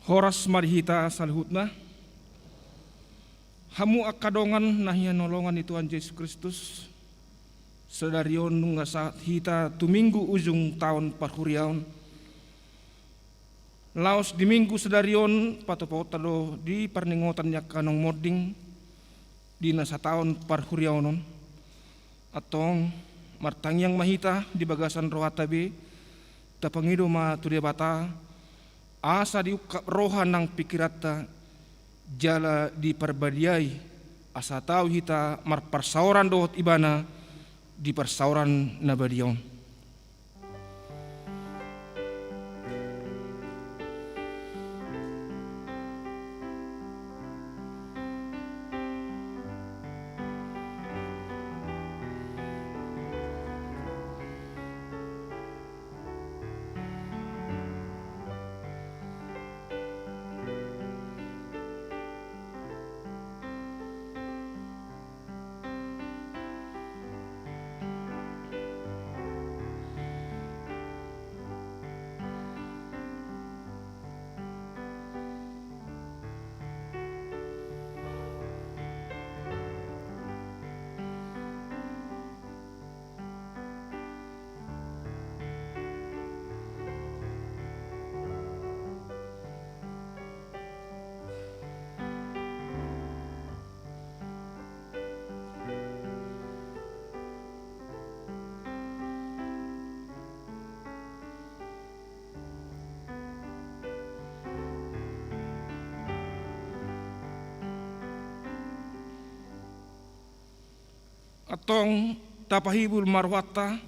Horas marihita salhutna. Hamu akadongan nahia nolongan Tuhan Yesus Kristus. Sedarion nungga saat hita tu minggu ujung tahun parhuriaun. Laos di minggu sedarion patopotado di perningotan yak kanong moding di nasa tahun parhuriaunon. Atong martangyang mahita di bagasan rohatabe tapangido ma tudia bata asa di roha nang pikirata jala di perbadiai asa tahu hita marparsauran dohot ibana di persauran nabadion. Atong tapahibul marwata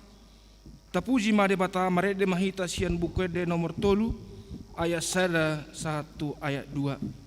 tapuji madebata marede mahita sian bukwede nomor 3 ayat 1 ayat 2.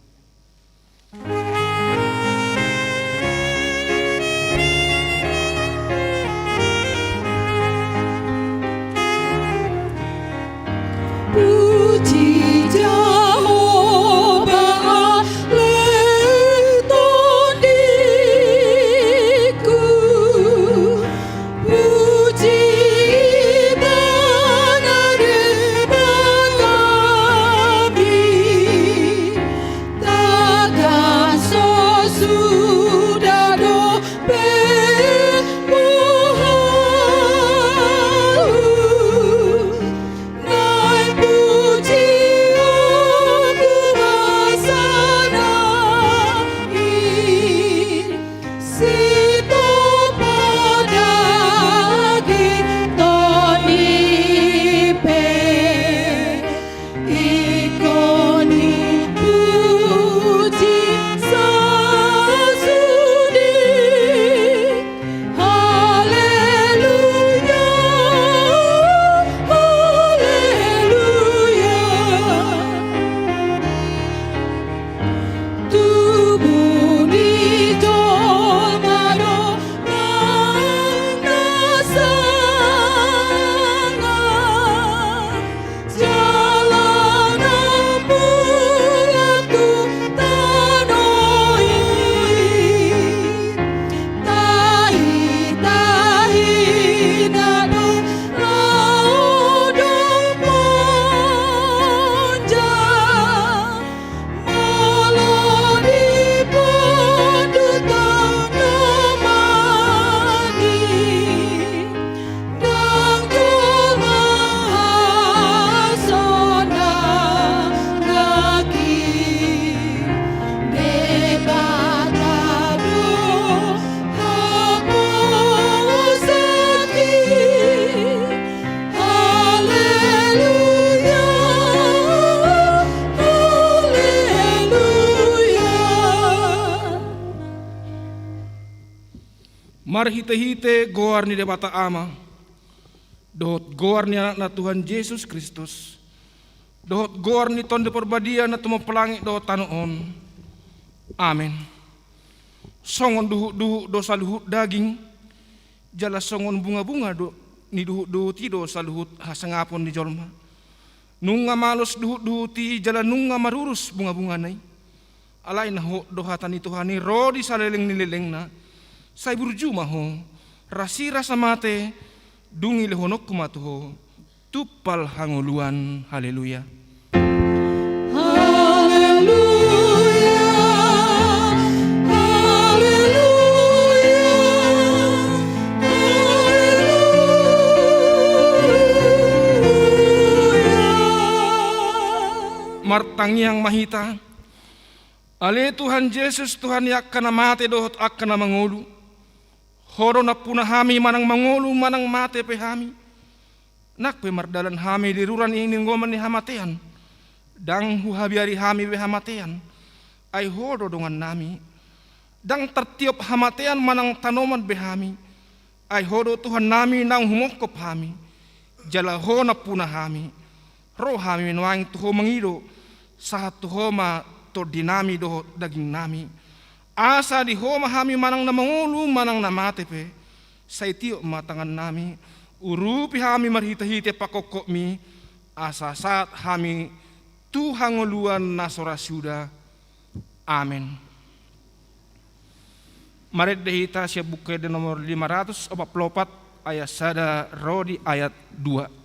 Marhite-hite goar ni debata ama dohot goar ni anak na Tuhan Yesus Kristus dohot goar ni tonde perbadia na tumo pelangi dohot tanoon. Amin. Songon duhu-duhu dosa luhut daging jala songon bunga-bunga ni duhu-duhu ti dosa luhut hasangapon di jolma nunga malos duhu-duhu ti jala nunga marurus bunga-bunga nai alay na ho dohatan ni Tuhan ni rodi saleleng nileleng na say burjuma ho rasira sa mate dungi lehonok kumatuho tupal hanguluan. Haleluya. Haleluya. martangiang mahita. Ale Tuhan Yesus Tuhan yakkan mate dohot akan mangulu. Horo na puna hami manang mangulu manang mate pe hami. Nak pe mardalan hami diruran ini ngoman ni hamatean. Dang huhabiari hami we hamatean. Ay horo dongan nami. Dang tertiup hamatean manang tanoman be hami. Ay horo Tuhan nami nang humokop hami. Jala ho na puna hami. Roh hami menuang tuho mangido. Sahat tuho ma to dinami do daging nami. Asa di homa hami manang na mangulu manang na matepe. Sa itiyo matangan nami. Urupi hami marhita-hite pakokok mi. Asa saat hami tuhanguluan na sorasuda. Amen. Maret dehita siya bukai de nomor 544 ayat sada rodi ayat 2.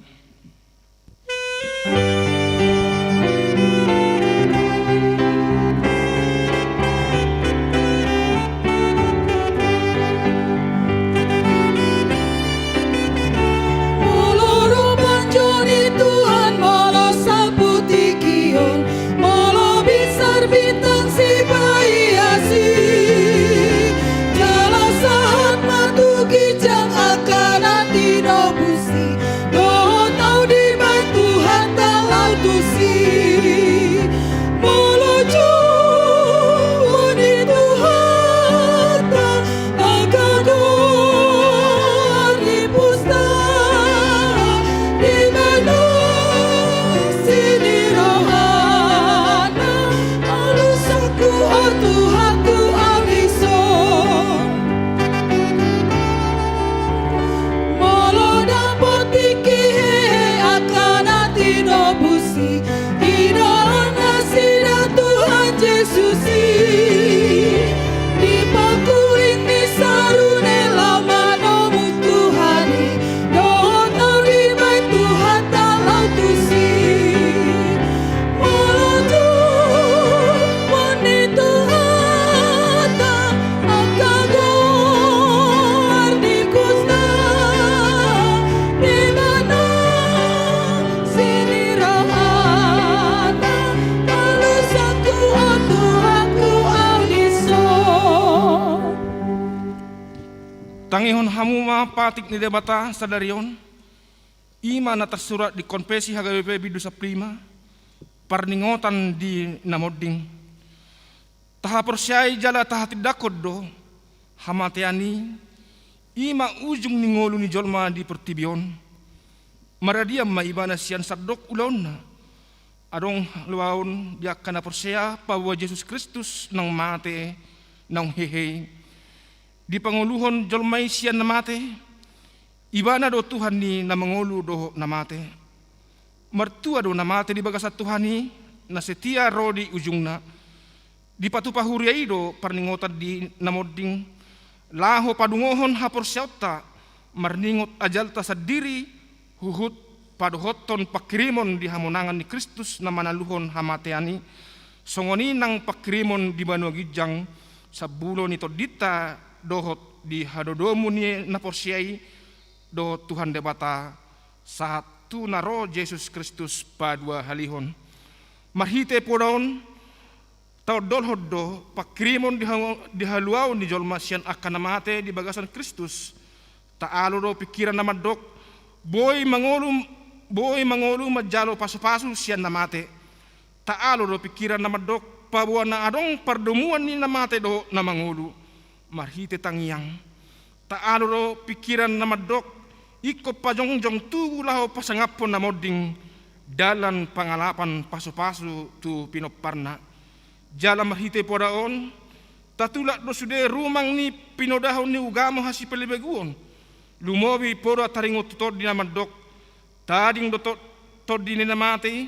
Tangihon hamu patik ni debata sadarion. Ima na tersurat di konfesi HGWP Bidusa Prima. Parningotan di namoding. Taha persyai jala taha tidakod do. Hamateani. Ima ujung ningolu ni jolma di pertibion. Maradiam maibana sian sadok ulaun na. Adong luaun biak kana persya bahwa Yesus Kristus nang mate nang hehe. Di panguluhon jolmai sian namate, ibana do Tuhan ni na mangulu do namate. Mertua do namate di bagasat Tuhan ni na setia rodi ujungna. Di patupahuriai do parningotan di namoding laho padungohon hapor syauta marningot ajalta sadiri huhut paduhoton pakirimon di hamonangan ni Kristus na manaluhon hamateani songoni nang pakirimon di Banua Gijang sabulo nito dita dohot di hadodomu ni naporsiai do Tuhan debata saat tu naro Yesus Kristus padua halihon marhite podaon tau dolhod do pakrimon di haluau ni jolma sian akan namate di bagasan Kristus taalo do pikiran namadok boy mangolu majalo pasu-pasu sian namate taalo do pikiran namadok pabuan na adong pardumuan ni namate do namangulu marhite tangiang taalo do pikiran namadok iko pajongjong tu laho pasangapon namoding dalan pangalapan pasu-pasu tu pinoparna jala marhite podaon tatulak do sude rumang ni pinodahon ni ugamo hasi pelebeguon lumobi poda taringot tutod di namadok tading do tod di namate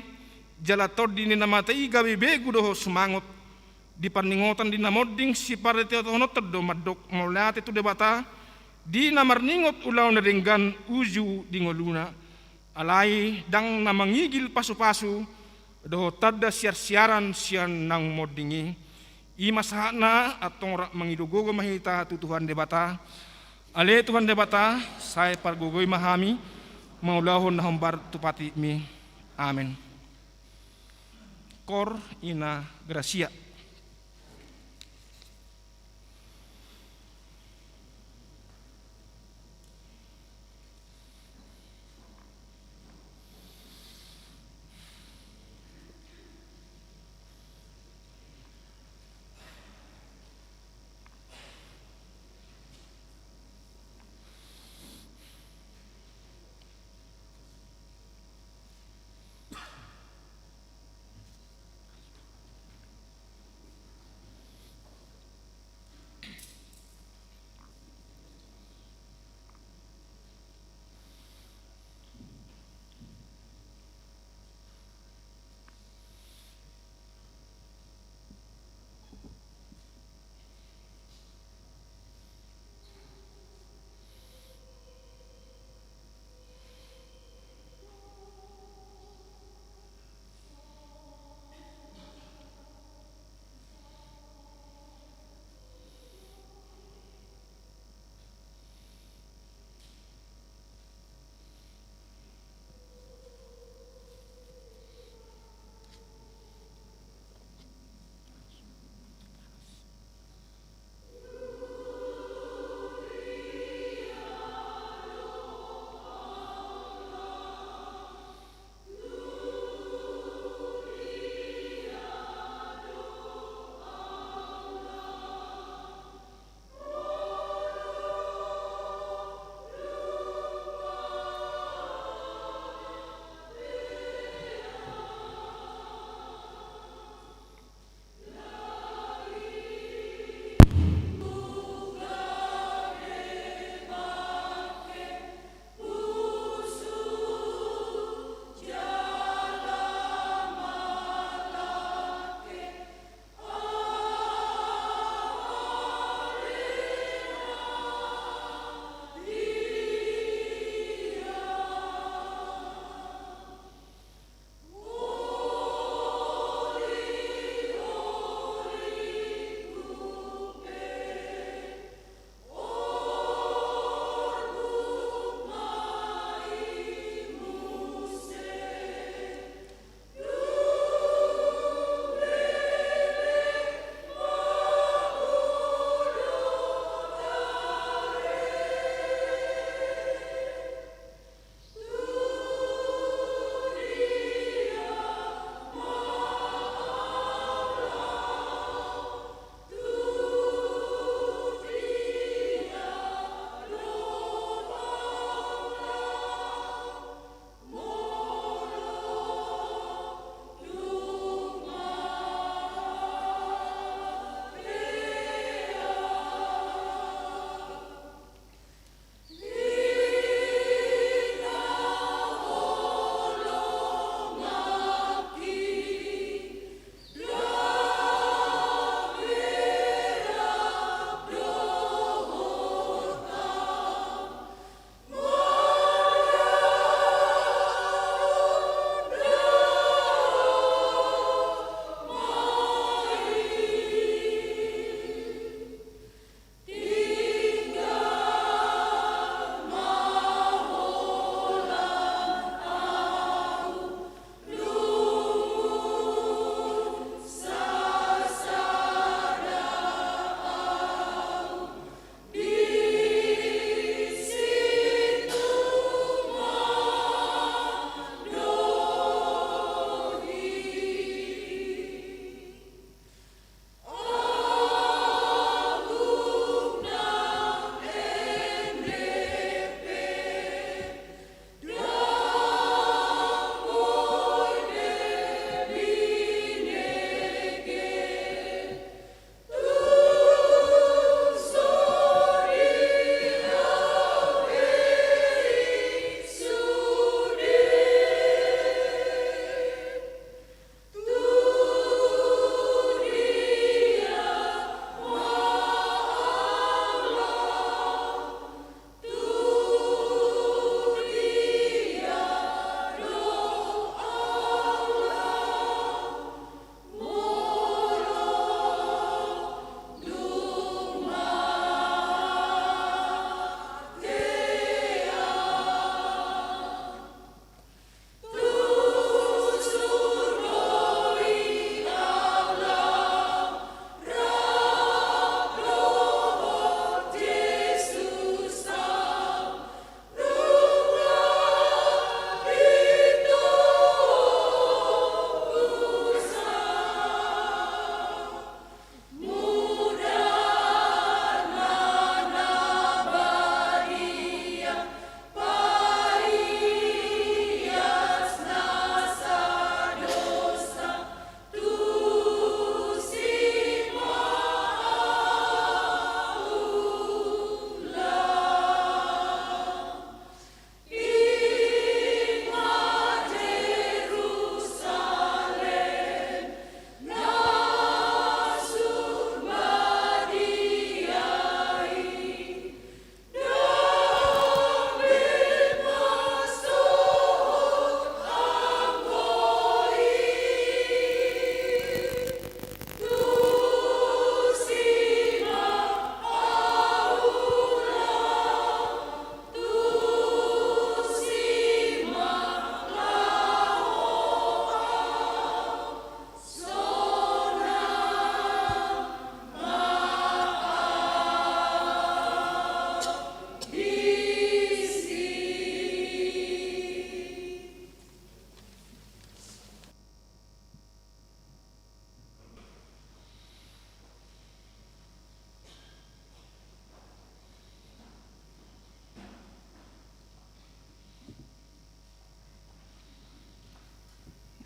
jala tod di namate gawe begu do sumangot di parningotan di namoding si parete honotod do madok maulate tu debata di namarningot ulaw na ringgan uju di ngoluna alai dang namangigil pasu-pasu do tadda siar-siaran sian nang modingi imasahana atong mangidugogo mahita tu Tuhan debata ale Tuhan debata saya pargogoy mahami maulahon na humbar tupati mi amen. cor ina gracia.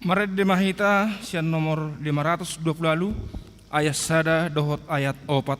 Maret de Mahita sian nomor 520 lalu ayat sada dohot ayat 4.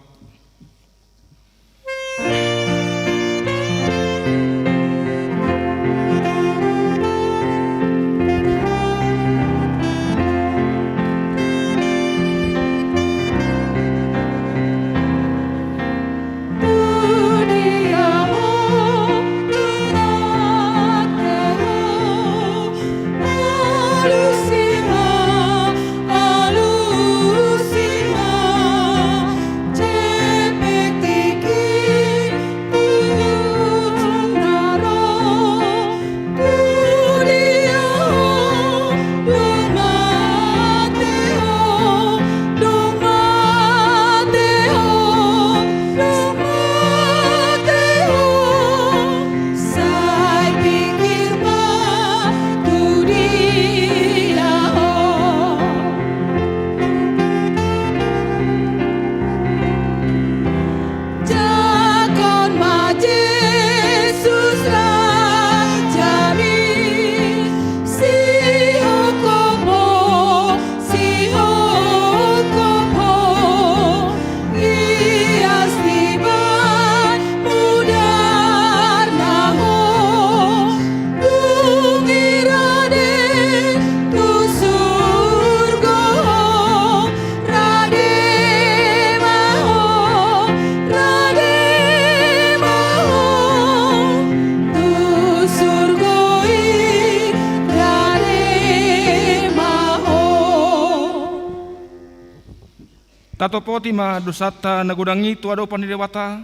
Tato poti ma dosata nagudangi tu ado panidewata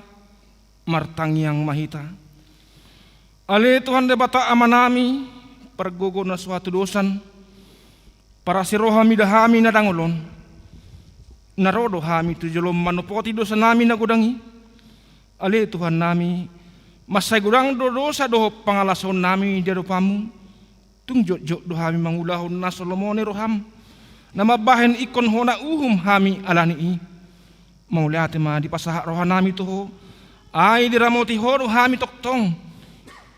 martangyang mahita. Ale Tuhan debata amanami pergogo na suatu dosan para sirohami dahami na dangolon narodo hami tu jolom manopoti dosa nami nagudangi. Ale Tuhan nami masay gudang do dosa do pangalason nami dia do pamu tungjot-jot do hami mangulahon na Solomone roham na mabahen ikon hona uhum hami alani i mauliate ma di pasaha roha nami toho ay diramoti horo hami toktong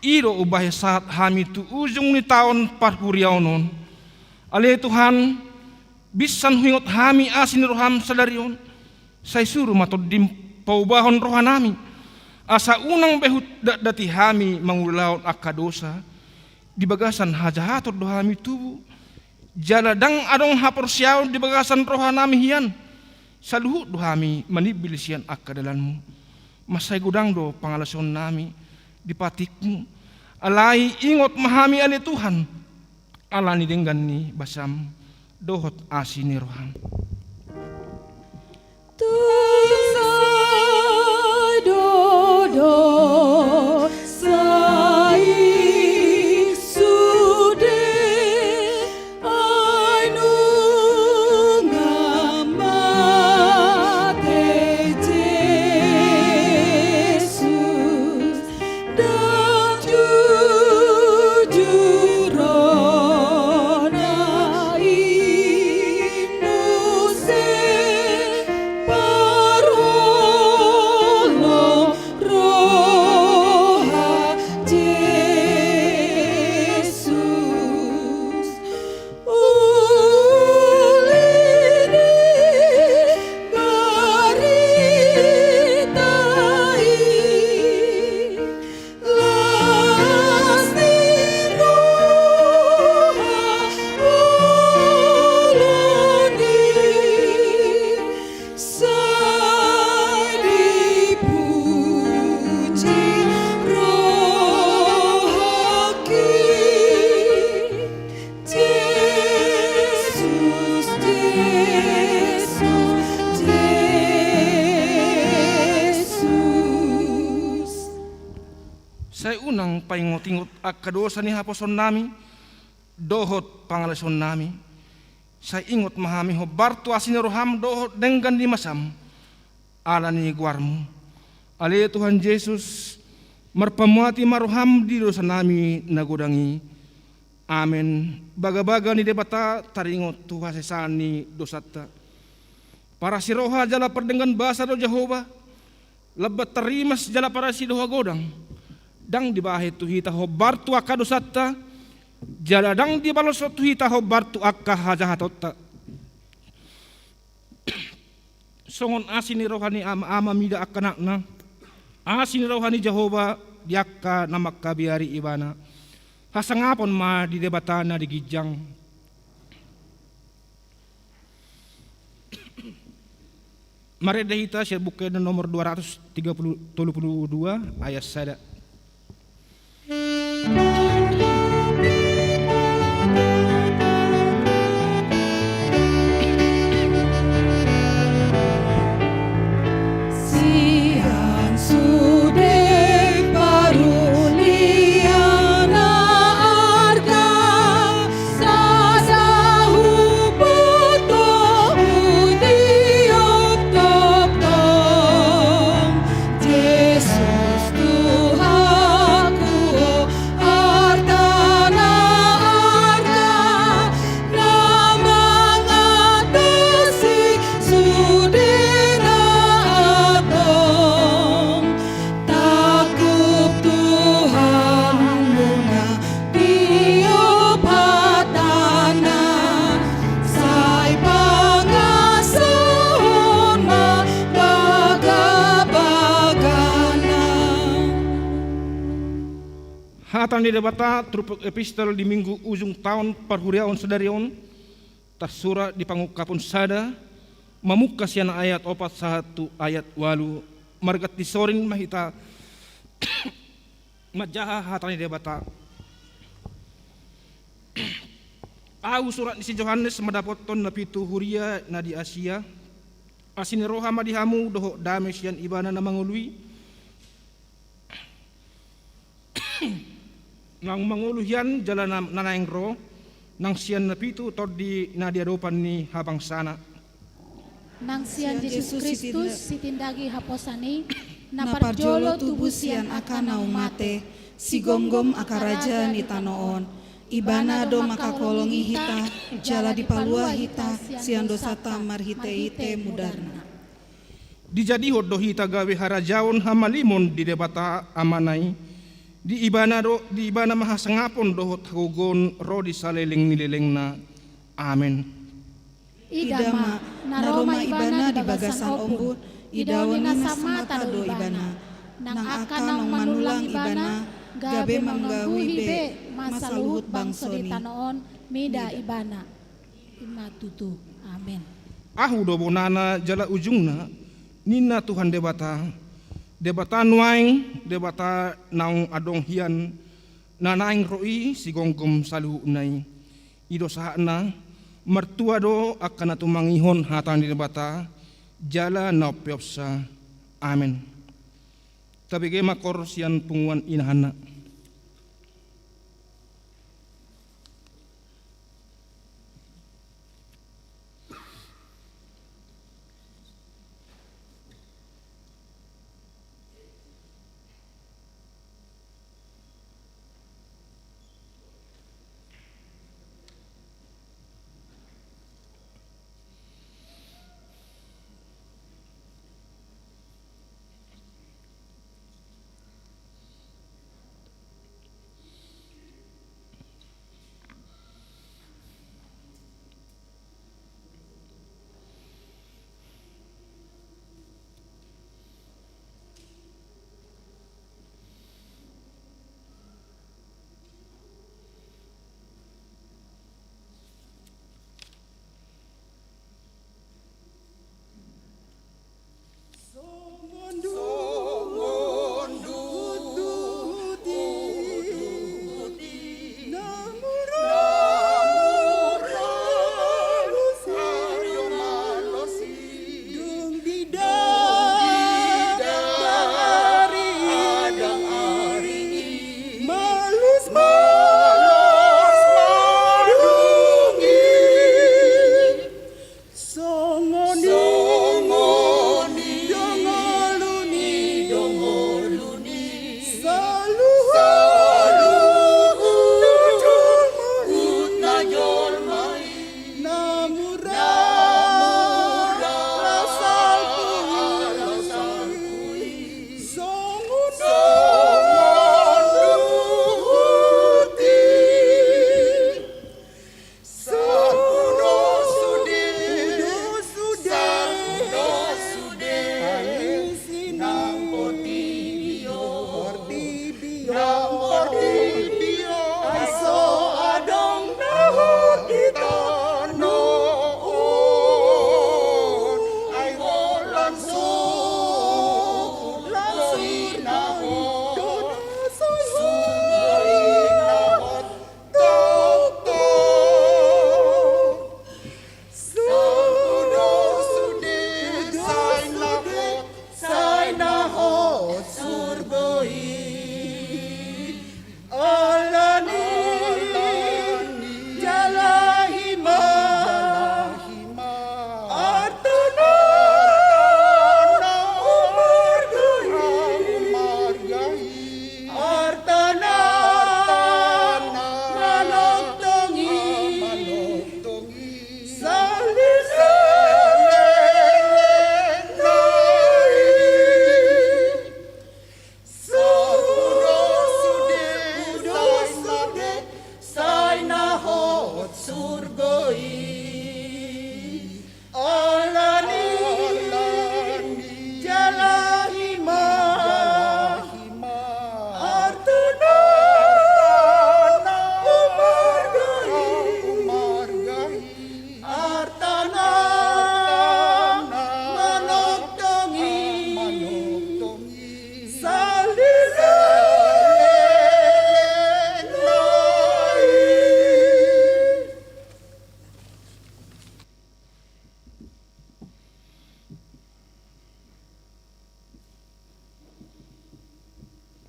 iro ubah saat hami tu ujung ni taon parpuriaw non. Ale Tuhan bisan huingot hami asin roham sadarion say suru matod dim paubahon roha nami asa unang behut dati hami mangulahon akadosa di bagasan hajahatot do hami tubu jaladang adong hapor siyaw di bagasan roha nami hiyan saluhut do hami manibil siyan akadalanmu masay gudang do pangalason nami di patikmu alai ingot mahami ali Tuhan alani denggan ni basam dohot asini roham Tusay dodo paingot-ingot akadosa ni haposon nami dohot pangalason nami sa ingot mahami ho bartu asin roham dohot denggan di masam ala ni guarmu. Ale Tuhan Yesus marpamuati maroham di dosa nami nagudangi. Amen. Baga-baga ni debata taringot Tuhan sesani dosata para siroha jala perdengan bahasa do Jehovah lebat terimas jala para si doha godang dang dibahe tu hita ho bartu akadosata Jaladang di balos tu hita hobar tu akka hajahatota. Songon asini rohani ama mida akanakna. Asini rohani Jehova diakka namakka biari ibana. Hasangapon ma di debatana di gijang. Mari dahita share buku nomor 232 ayat 1. Siang sudah paruliana arga sasa hubuto udiok tong Yesus Tuhanku artana arga namang atasi sudena atong takut Tuhan bunga tiup hatana say pangasahon mabaga-bagana. Hatan di debata trupuk epistel di minggu ujung tahun perhuriaon sedarion tersurat di pangukapun sada mamuka siana ayat 41 ayat 8 margat disorin mahita majaha hatan di debata. Au surat di si Yohanes madapoton na pitu huria na di Asia asini roha madihamu doho dames yan ibana na mangului nang manguluhian jalan nanaeng ro nang sian na pitu tod di nadiadopan ni habang sana. Nang sian Yesus Kristus sitindagi haposani Na parjolo tubuh sian akan mate si gomgom akaraja ni tanoon ibana do makakolongi hita jala di palua hita sian dosata marhite ite mudarna. Dijadi hodo hita gawe harajaon hamalimon di debata amanai di ibana mahasangapon dohot hagugon ro di saleling nililengna. Amen. Idama naroma ibana di bagasan ombud idawani nasamata do ibana nang akan nang manulang ibana gabe manggawi be masaluhut bangso di ni tanoon mida ibana imatutu. Amen. Ahu do bonana jala ujungna nina Tuhan debata nuaing debata naung adong hian nanaing roi si gonggom saluhu unai ido sahana mertua do akan atu mangihon hatan di debata jala naopiopsa. Amen. Tapi ge makor sian punguan inahana.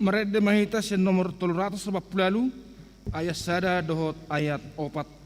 merede mahita sen nomor 340 ayat sada dohot ayat 4.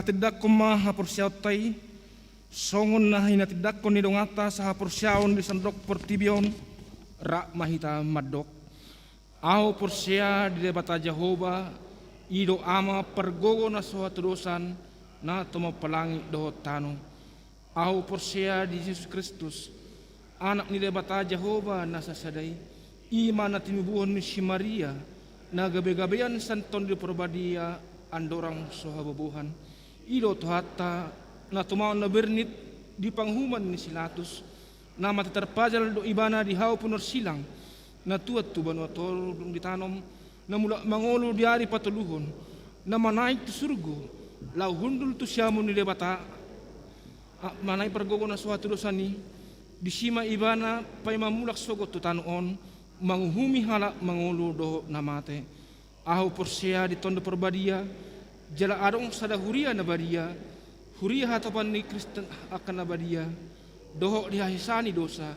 Tidak kuma hapursiautai songon na hina tidak ko ni dongata sa hapursiaon di sandok pertibion rak mahita madok au pursia di debata Jehova ido ama pergogo na suatu dosan na tomo pelangi doho tanu au pursia di Yesus Kristus anak ni debata Jehova na sasadai ima na timibuhon ni si Maria na gabe-gabean santon di perbadia andorang sohabobuhan ido tuhata na tumaon na bernit di panghuman ni silatus na mataterpajal do ibana di hau punor silang na tuat tuban watol ditanom na mula mangolo diari patuluhon na manaik tu surgo lau hundul tu siamun ni debata manai pergogo na suatu dosani di sima ibana pay mamulak sogot tu tanuon manguhumi halak mangolo do namate ahu porsia di tondo perbadia jala adong sada huria na badia huria hatapan ni Kristen akan na badia doho dihahisani dosa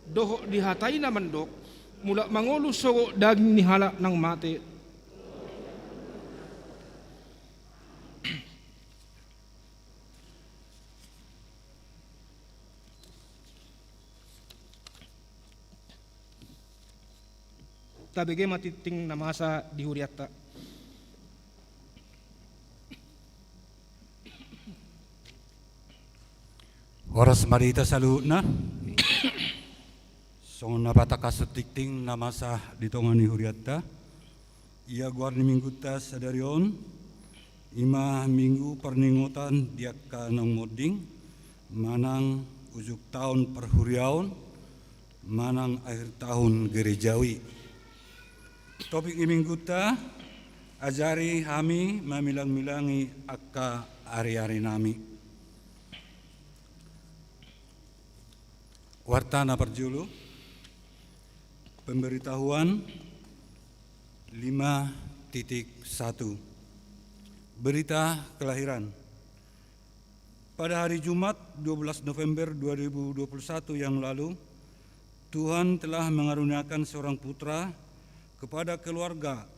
doho dihatai na mandok mula mangolu sogo daging ni halak ng mate tabege matiting na masa di huriata. Oras marita saluna. Songon nabata kasutikting na masa ditongan ni huriata. Ia guar ni mingguta sadarion. Ima minggu perningotan diaka nang moding. Manang ujuk tahun perhuriaon. Manang akhir tahun gerejawi. Topik ni mingguta ajari kami mamilang-milangi akka ari-ari nami. Wartana perjulu pemberitahuan 5.1 berita kelahiran pada hari Jumat 12 November 2021 yang lalu Tuhan telah mengaruniakan seorang putra kepada keluarga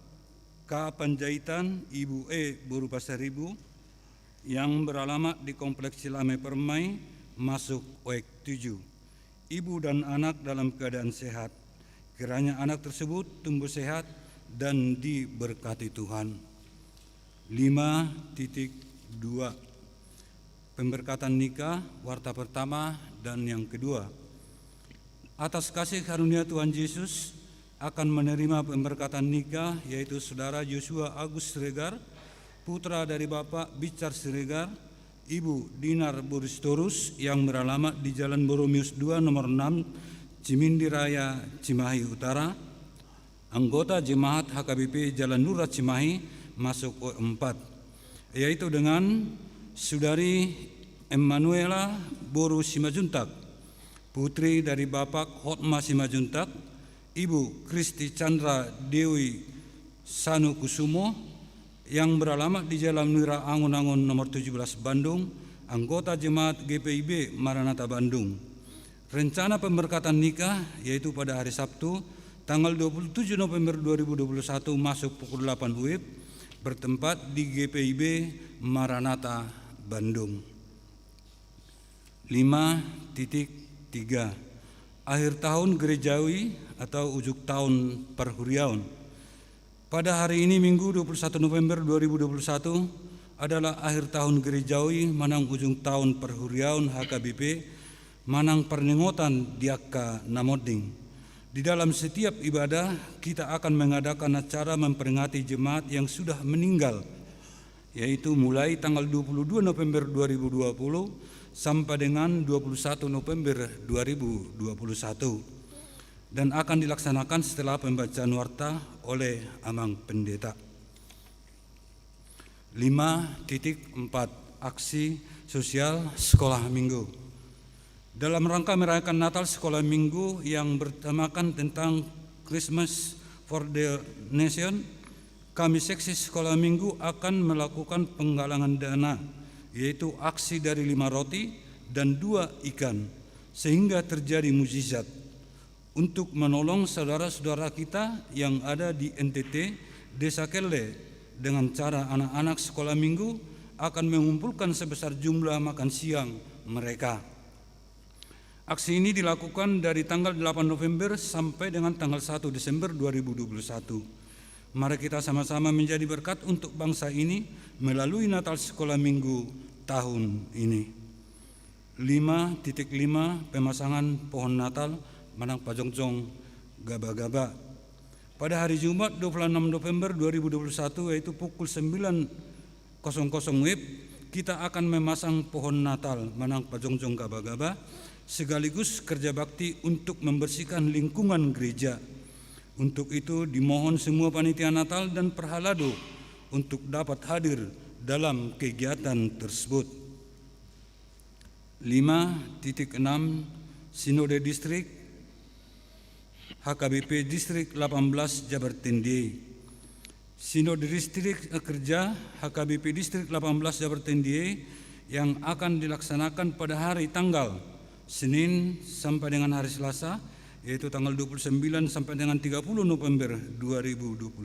K. Panjaitan Ibu E. Boru Pasaribu yang beralamat di Kompleks Cilame Permai, masuk OEK 7. Ibu dan anak dalam keadaan sehat. Kiranya anak tersebut tumbuh sehat dan diberkati Tuhan. 5.2 Pemberkatan nikah, warta pertama dan yang kedua. Atas kasih karunia Tuhan Yesus akan menerima pemberkatan nikah, yaitu Saudara Joshua Agus Siregar, putra dari Bapak Bicar Siregar, Ibu Dinar Boristorus yang beralamat di Jalan Boromius 2 nomor 6, Cimindi Raya, Cimahi Utara, anggota Jemaat HKBP Jalan Lurah Cimahi, masuk O4, yaitu dengan Saudari Emanuela Boru Simajuntak, putri dari Bapak Hotma Simajuntak, Ibu Kristi Chandra Dewi Sanu Kusumo yang beralamat di Jalan Nira Angun-Angun nomor 17 Bandung, anggota Jemaat GPIB Maranatha Bandung. Rencana pemberkatan nikah yaitu pada hari Sabtu tanggal 27 November 2021 masuk pukul 8 WIB bertempat di GPIB Maranatha Bandung. 5.3 Akhir tahun gerejawi atau ujuk tahun perhuriaun. Pada hari ini Minggu 21 November 2021 adalah akhir tahun gerejawi manang ujung tahun perhuriaun HKBP manang pernengotan diaka namoding. Di dalam setiap ibadah kita akan mengadakan acara memperingati jemaat yang sudah meninggal, yaitu mulai tanggal 22 November 2020 sampai dengan 21 November 2021 dan akan dilaksanakan setelah pembacaan warta oleh Amang Pendeta. 5.4 Aksi sosial sekolah minggu. Dalam rangka merayakan Natal sekolah minggu yang bertemakan tentang Christmas for the Nation, kami seksi sekolah minggu akan melakukan penggalangan dana, yaitu aksi dari 5 roti dan 2 ikan, sehingga terjadi mukjizat untuk menolong saudara-saudara kita yang ada di NTT, Desa Kelle, dengan cara anak-anak sekolah minggu akan mengumpulkan sebesar jumlah makan siang mereka. Aksi ini dilakukan dari tanggal 8 November sampai dengan tanggal 1 Desember 2021. Mari kita sama-sama menjadi berkat untuk bangsa ini melalui Natal sekolah minggu tahun ini. 5.5 Pemasangan pohon Natal Manang Pajongjong Gaba-Gaba. Pada hari Jumat 26 November 2021 yaitu pukul 9.00 WIB kita akan memasang pohon Natal Manang Pajongjong Gaba-Gaba sekaligus kerja bakti untuk membersihkan lingkungan gereja. Untuk itu dimohon semua panitia Natal dan perhalado untuk dapat hadir dalam kegiatan tersebut. 5.6 Sinode Distrik HKBP Distrik 18 Jabar Tendiye. Sinode Distrik Kerja HKBP Distrik 18 Jabar Tendiye yang akan dilaksanakan pada hari tanggal Senin sampai dengan hari Selasa, yaitu tanggal 29 sampai dengan 30 November 2021,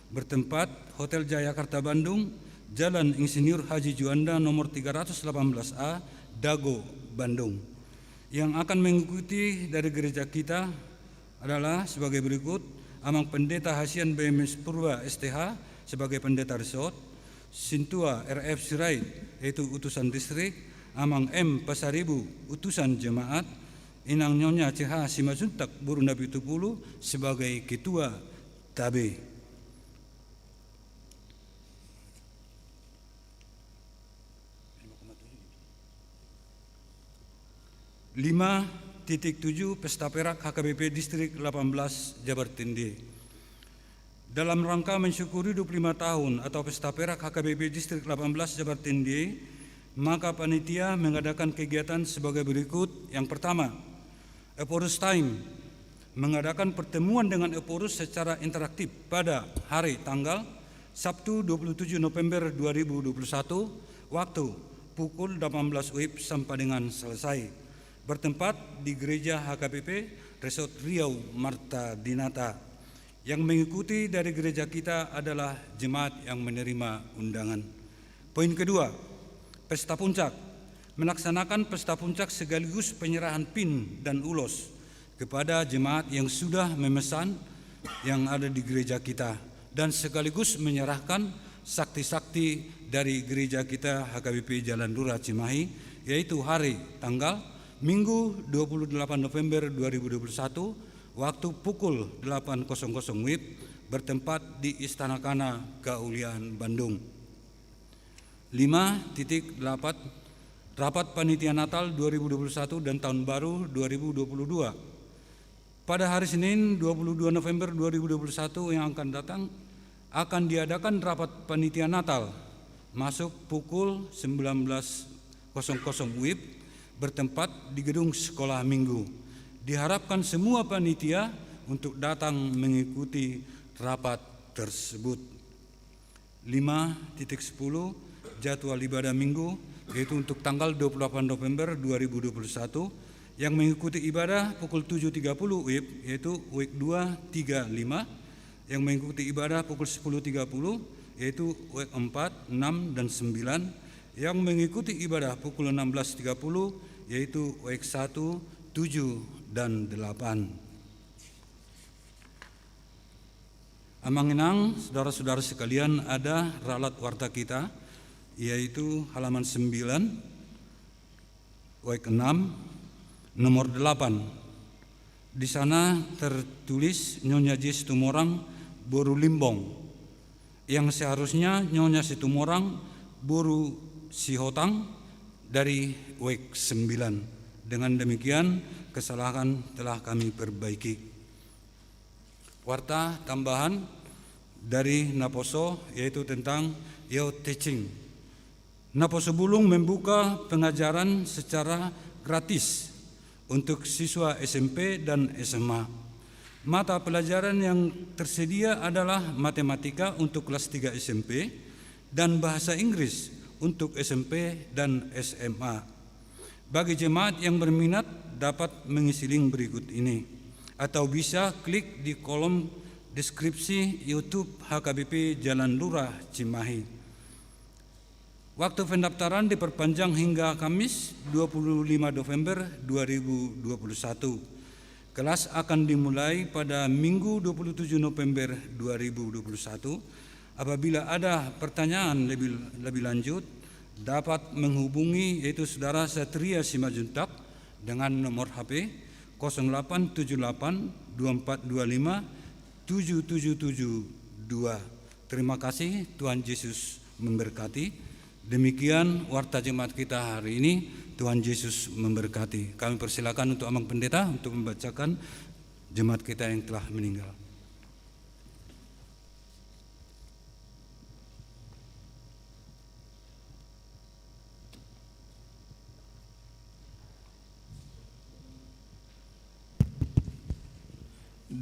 bertempat Hotel Jayakarta Bandung, Jalan Insinyur Haji Juanda nomor 318A, Dago, Bandung. Yang akan mengikuti dari gereja kita adalah sebagai berikut: Amang Pendeta Hasian BMS Purba STH sebagai pendeta resort, Sintua RF Sirait yaitu utusan distrik, Amang M Pasaribu utusan jemaat, Inang Nyonya CH Simajuntak Buru Nabi Tupulu sebagai ketua TABE. 5.7 Pesta Perak HKBP Distrik 18 Jabar Tendiye. Dalam rangka mensyukuri 25 tahun atau Pesta Perak HKBP Distrik 18 Jabar Tendiye, maka panitia mengadakan kegiatan sebagai berikut. Yang pertama, Eporus Time, mengadakan pertemuan dengan Eporus secara interaktif pada hari tanggal Sabtu 27 November 2021 waktu pukul 18 WIB sampai dengan selesai, bertempat di Gereja HKBP Resort Riau Marta Dinata. Yang mengikuti dari gereja kita adalah jemaat yang menerima undangan. Poin kedua, pesta puncak. Melaksanakan pesta puncak sekaligus penyerahan PIN dan ulos kepada jemaat yang sudah memesan yang ada di gereja kita, dan sekaligus menyerahkan sakti-sakti dari gereja kita HKBP Jalan Lurah Cimahi, yaitu hari tanggal Minggu 28 November 2021 waktu pukul 8.00 WIB bertempat di Istana Kana Keulian Bandung. 5.8 Rapat Panitia Natal 2021 dan Tahun Baru 2022. Pada hari Senin 22 November 2021 yang akan datang akan diadakan rapat Panitia Natal masuk pukul 19.00 WIB bertempat di Gedung Sekolah Minggu. Diharapkan semua panitia untuk datang mengikuti rapat tersebut. 5.10 Jadwal ibadah minggu, yaitu untuk tanggal 28 November 2021 yang mengikuti ibadah pukul 7.30 WIB, yaitu WIB 235, yang mengikuti ibadah pukul 10.30 yaitu WIB 4, 6, dan 9, yang mengikuti ibadah pukul 16.30 yaitu WIB 1, 7, dan 8. Amanginang, saudara-saudara sekalian, ada ralat warta kita, yaitu halaman 9, WIB 6, nomor 8. Di sana tertulis Nyonya Jes Tumorang Boru Limbong, yang seharusnya Nyonya Situmorang Boru Sihotang dari WIB 9. Dengan demikian, kesalahan telah kami perbaiki. Warta tambahan dari Naposo yaitu tentang youth teaching. Naposo Bulung membuka pengajaran secara gratis untuk siswa SMP dan SMA. Mata pelajaran yang tersedia adalah matematika untuk kelas 3 SMP dan bahasa Inggris untuk SMP dan SMA. Bagi jemaat yang berminat dapat mengisi link berikut ini atau bisa klik di kolom deskripsi YouTube HKBP Jalan Lurah Cimahi. Waktu pendaftaran diperpanjang hingga Kamis 25 November 2021. Kelas akan dimulai pada Minggu 27 November 2021. Apabila ada pertanyaan lebih lanjut, dapat menghubungi yaitu saudara Satria Simajuntak dengan nomor HP 0878 2425 7772. Terima kasih, Tuhan Yesus memberkati. Demikian warta jemaat kita hari ini. Tuhan Yesus memberkati. Kami persilakan untuk Amang Pendeta untuk membacakan jemaat kita yang telah meninggal.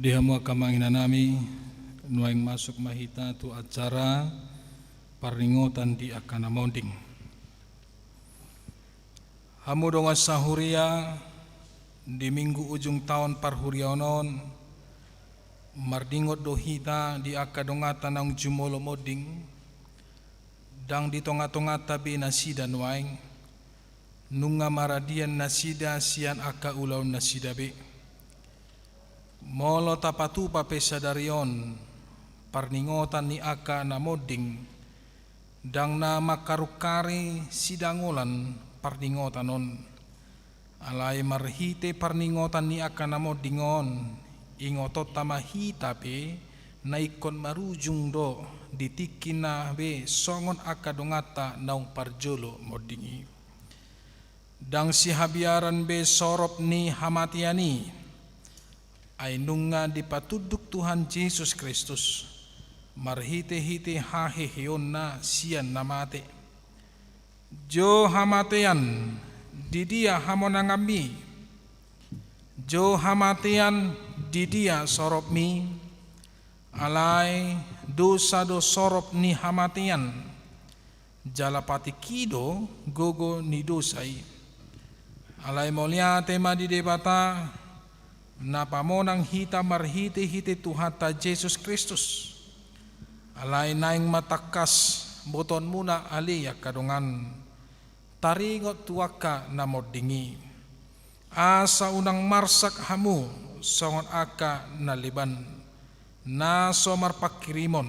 Dihamu kamangina nami nuaing masuk mahita tu acara paringotan di akana monding. Hamu donga sahuria di minggu ujung tahun parhurionon mardingot dohita di akadongata nang jumolo moding dang di tonga-tonga tabi nasida nuaing nunga maradian nasida sian aka ulau nasida be. Molo tapatu pape sadarion parningotan ni aka namoding dang na makarukari sidangolan parningotanon alai marhite parningotan ni aka namodingon ingotot tamahita pe naikon marujung do ditikina be songon aka dongata naung parjolo modingi dang si habiaran be sorop ni hamatiani ay nunga dipatuduk Tuhan Yesus Kristus marhite-hite haheheon na sian namate jo hamatean didia hamonangami jo hamatean didia sorop mi alai dosa do sorop ni hamatean jalapati kido gogo ni dosai alai molia tema di debata na pamonang hita marhiti-hiti Tuhata Jesus Kristus. Alay naing matakas boton muna aliya kadungan. Taringot tuwaka na modingi. Asa unang marsak hamu songon aka naliban. Naso marpakirimon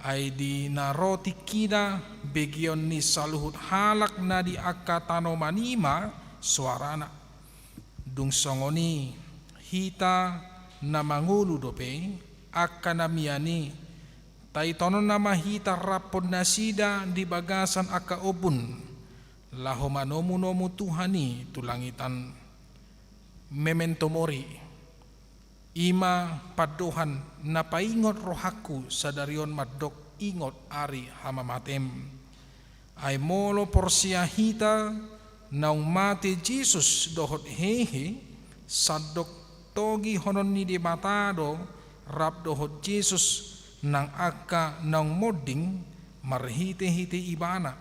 ay di naroti kina begyon ni saluhut halak na di aka tanomanima suarana. Dung songoni hita na mangulu dope aka namiyani taitonon na mahita rapon na sida di bagasan aka obun laho manomu-nomu Tuhani tulangitan memento mori ima padohan na paingot rohaku sadarion madok ingot ari hamamatem ay molo porsia hita naung mati Jesus dohot hehe sadok togi honon ni di matado rap dohot Jesus nang aka nang moding marhite-hite ibana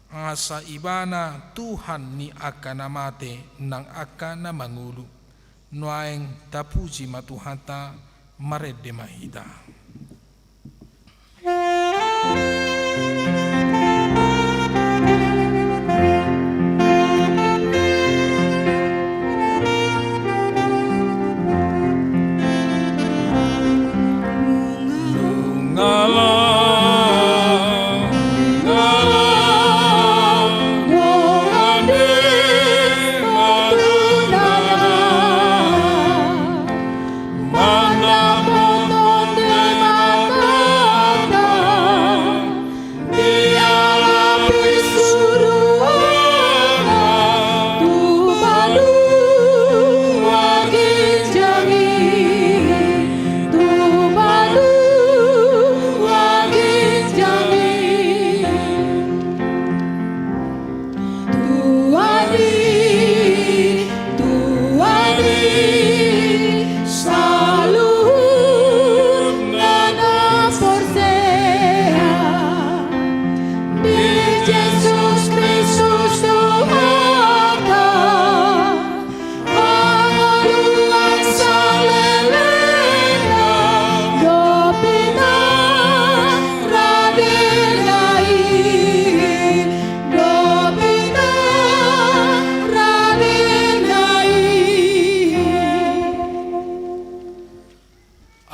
asa ibana Tuhan ni aka namate nang aka na mangulu nuaeng tapuji matuhata maredde mahita.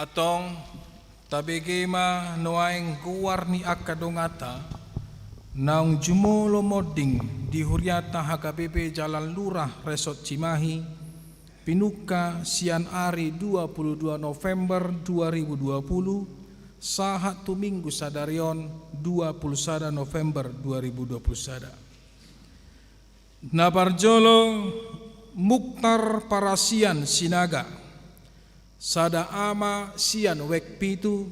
Atong tabigima noaeng guar ni akadongata naung jumolo moding di Huriata HKBP Jalan Lurah Resort Cimahi pinuka sian ari 22 November 2020 sahat tu minggu sadarion 21 November 2021 nabarjolo Muktar Parasian Sinaga sada ama sian wek pitu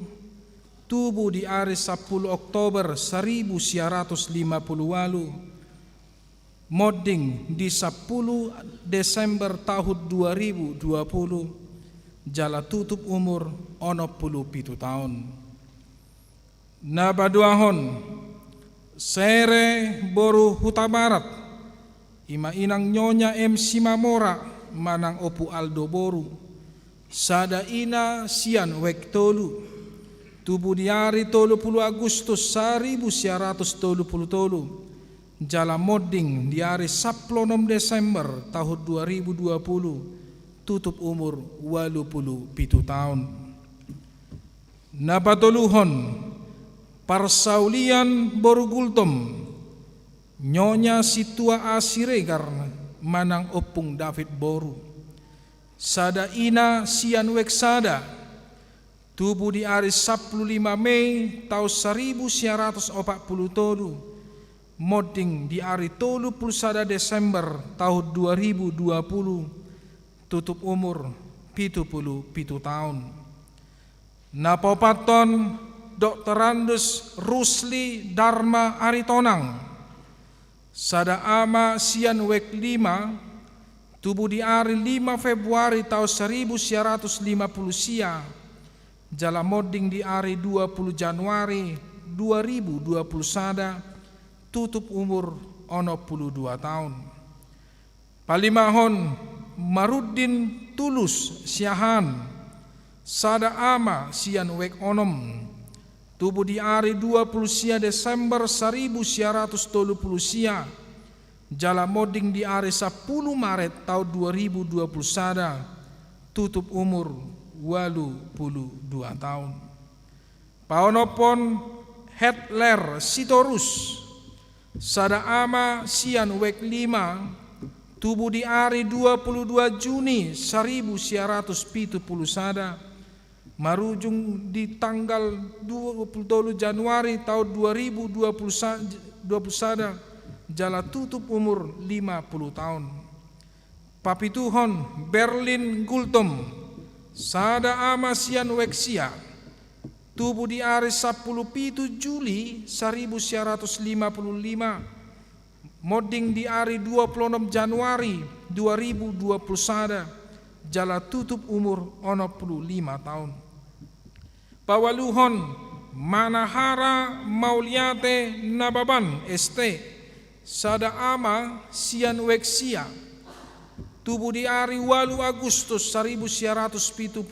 tubuh di hari 10 Oktober 1958 moding di 10 Desember tahun 2020 jala tutup umur 67 tahun nabaduahon sere boru Huta Barat ima inang nyonya MC Mamora manang opu Aldo boru sada ina sian wek tolu tubuh di hari 30 Agustus 1933 jala moding di hari 16 Desember tahun 2020 tutup umur 87 tahun napatuluhon parsaulian borugultom nyonya situa asiregar manang opung David boru sada ina sian weksada tubuh di hari 15 Mei tahun 1947 moding di hari 31 Desember tahun 2020 tutup umur 77 tahun napopaton Dr. Andus Rusli Dharma Aritonang sada ama sian wek 5 tubuh di hari 5 Februari tahun 1950 sia jala moding di hari 20 Januari 2021 tutup umur 62 tahun palimahon Marudin tulus siahan sada ama sian wek onom tubuh di hari 20 sia Desember 1930 sia jala moding di hari 10 Maret tahun 2020 sada tutup umur 82 tahun. Paonopon Hitler Sitorus sada ama sian wek 5 tubuh di hari 22 Juni 1970 sada marujung di tanggal 23 Januari tahun 2020 sada jala tutup umur 50 tahun. Papituhon Berlin Gultom sada ama sian wek sia tubuh di hari 17 Juli 1955 moding di hari 26 Januari 2020 sada jala tutup umur 65 tahun. Pawaluhon Manahara Mauliate Nababan ST sada ama sian wek sia tubuh di hari 8 Agustus 1975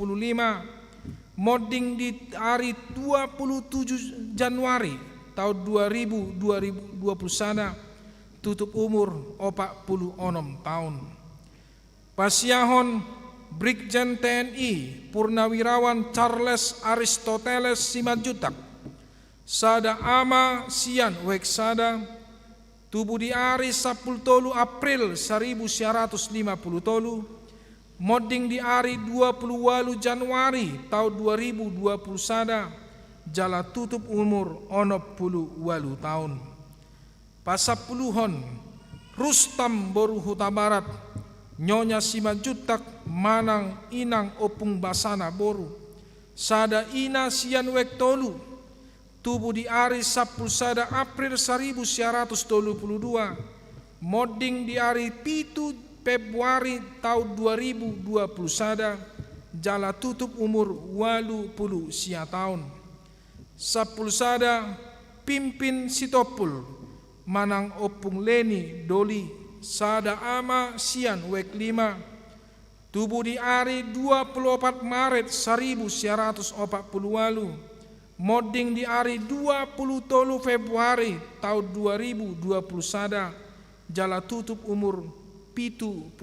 moding di hari 27 Januari tahun 2020 sana tutup umur 46 tahun. Pasiahon Brigjen TNI Purnawirawan Charles Aristoteles Simanjuntak sada ama sian wek sada tubuh di hari 10 April 1950 moding di hari 28 Januari tahun 2020 sada jala tutup umur 68 tahun. Pasapuluhon Rustam Boru Huta Barat Nyonya Simanjuntak manang inang opung basana boru sada ina sian wek tolu tubuh di hari 10 sada April 1922 moding di hari 7 Februari tahun 2020 sada jala tutup umur 80 sia tahun. 10 sada Pimpin Sitopul manang opung Leni Doli sada ama sian wek 5 tubuh di hari 24 Maret 1948 moding di hari 23 Februari tahun 2020 sada jala tutup umur 70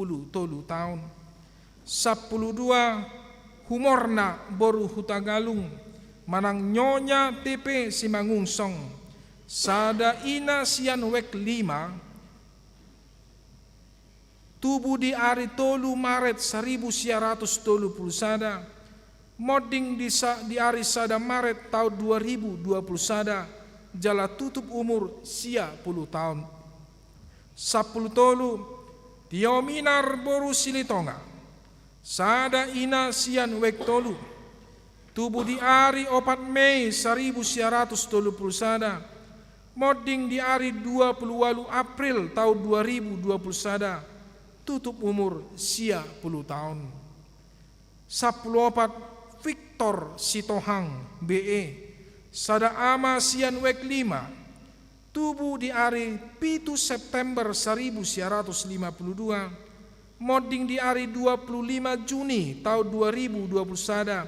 tahun. 12 Humorna Boru Hutagalung manang Nyonya TP Simangungsong sada ina sian wek 5 tubuh di hari 3 Maret 1930 sada moding di hari sada Maret tahun 2020 sada jala tutup umur 10 tahun. 10 tolu Tiominar Boru Silitonga sada ina sian wek tolu tubuh di hari 4 Mei 1930 sada moding di hari 28 April tahun 2020 sada tutup umur 10 tahun. 14 Victor Sitohang BE sada ama sian wek 5 tubuh di hari 7 September 1952 moding di hari 25 Juni tahun 2020 sada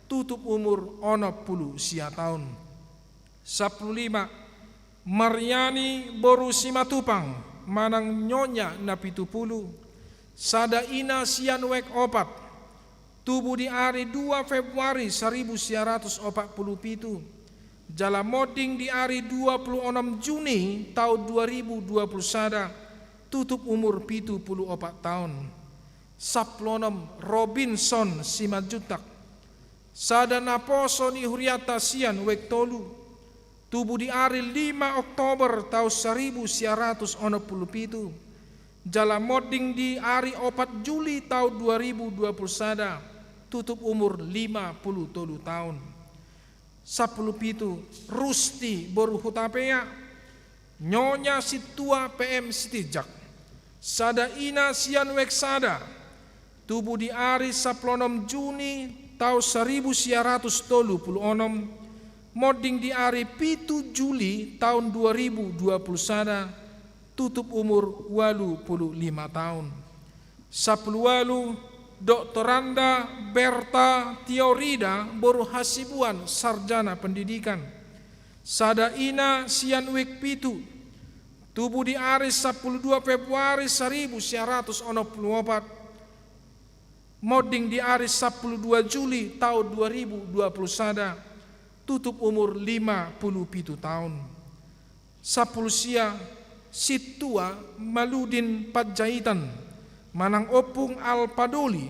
tutup umur 60 sia tahun. 15 Maryani Boru Simatupang manang Nyonya Napitupulu sada ina sian wek 4 tubuh di hari 2 Februari 1947 jala moding di hari 26 Juni tahun 2020 sada tutup umur 74 tahun. 16 Robinson Simanjuntak sada naposo ni huriata sian wek tolu tubuh di hari 5 Oktober tahun 1967 jala moding di hari 4 Juli tahun 2020 sada tutup umur 53 tahun. 17 Rusti Boru Hutapea Nyonya Situa PM Sitijak sada ina sian wek sada tubuh di hari 16 Juni tahun 1936 moding di hari 7 Juli tahun 2020 sada tutup umur 85 tahun. 10 Doktoranda Berta Tiorida boru hasibuan sarjana pendidikan. Sada ina sian wik pitu. Tubuh di hari 12 Februari 1944. Moding di hari 12 Juli tahun 2021. Tutup umur 57 tahun. Sapulusia Situa Maludin Padjaitan Manang Opung Al-Padoli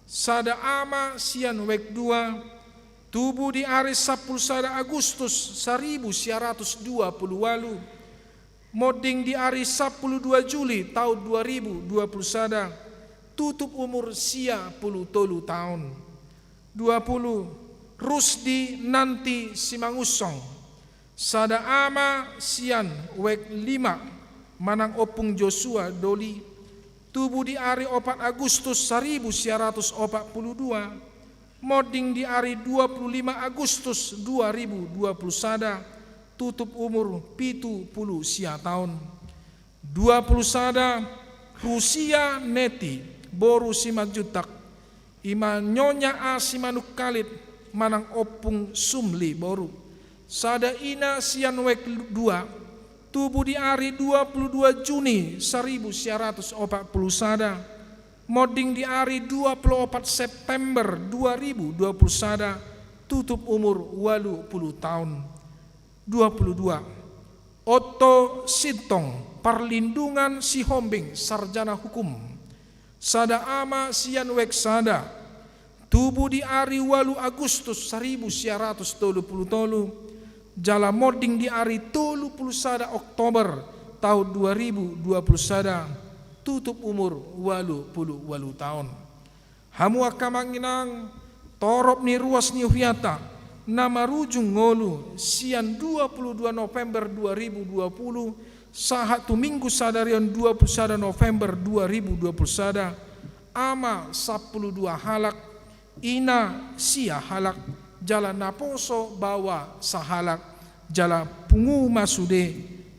sada ama sian wek 2. Tubuh di hari 10 Agustus 1928. Moding di hari 12 Juli tahun 2021. Tutup umur 30 tahun. 20. Rusdi Nanti Simangusong sada ama sian wek 5 Manang Opung Joshua Doli. Tubuh di hari 4 Agustus 1942. Moding di hari 25 Agustus 2021. Tutup umur 70 tahun. 21. Rusia Neti boru simajutak ima nyonya a simanuk kalit Manang Opung Sumli boru sada ina sian wek 2. Tubuh di hari 22 Juni 1941. Moding di hari 24 September 2021. Tutup umur 80 tahun. 22. Otto Sintong Perlindungan Sihombing sarjana hukum sada ama sian wek sada. Tubuh di hari 8 Agustus 1933. Jala moding di hari 31 Oktober tahun 2021. Tutup umur 88 tahun. Hamua kamanginang torop ni ruas ni Uhiata nama rujung ngolu sian 22 November 2020. Sahatu minggu sadarion 21 November 2021. Ama 12 halak ina sia halak jala naposo bawa sahalak jala pungu masude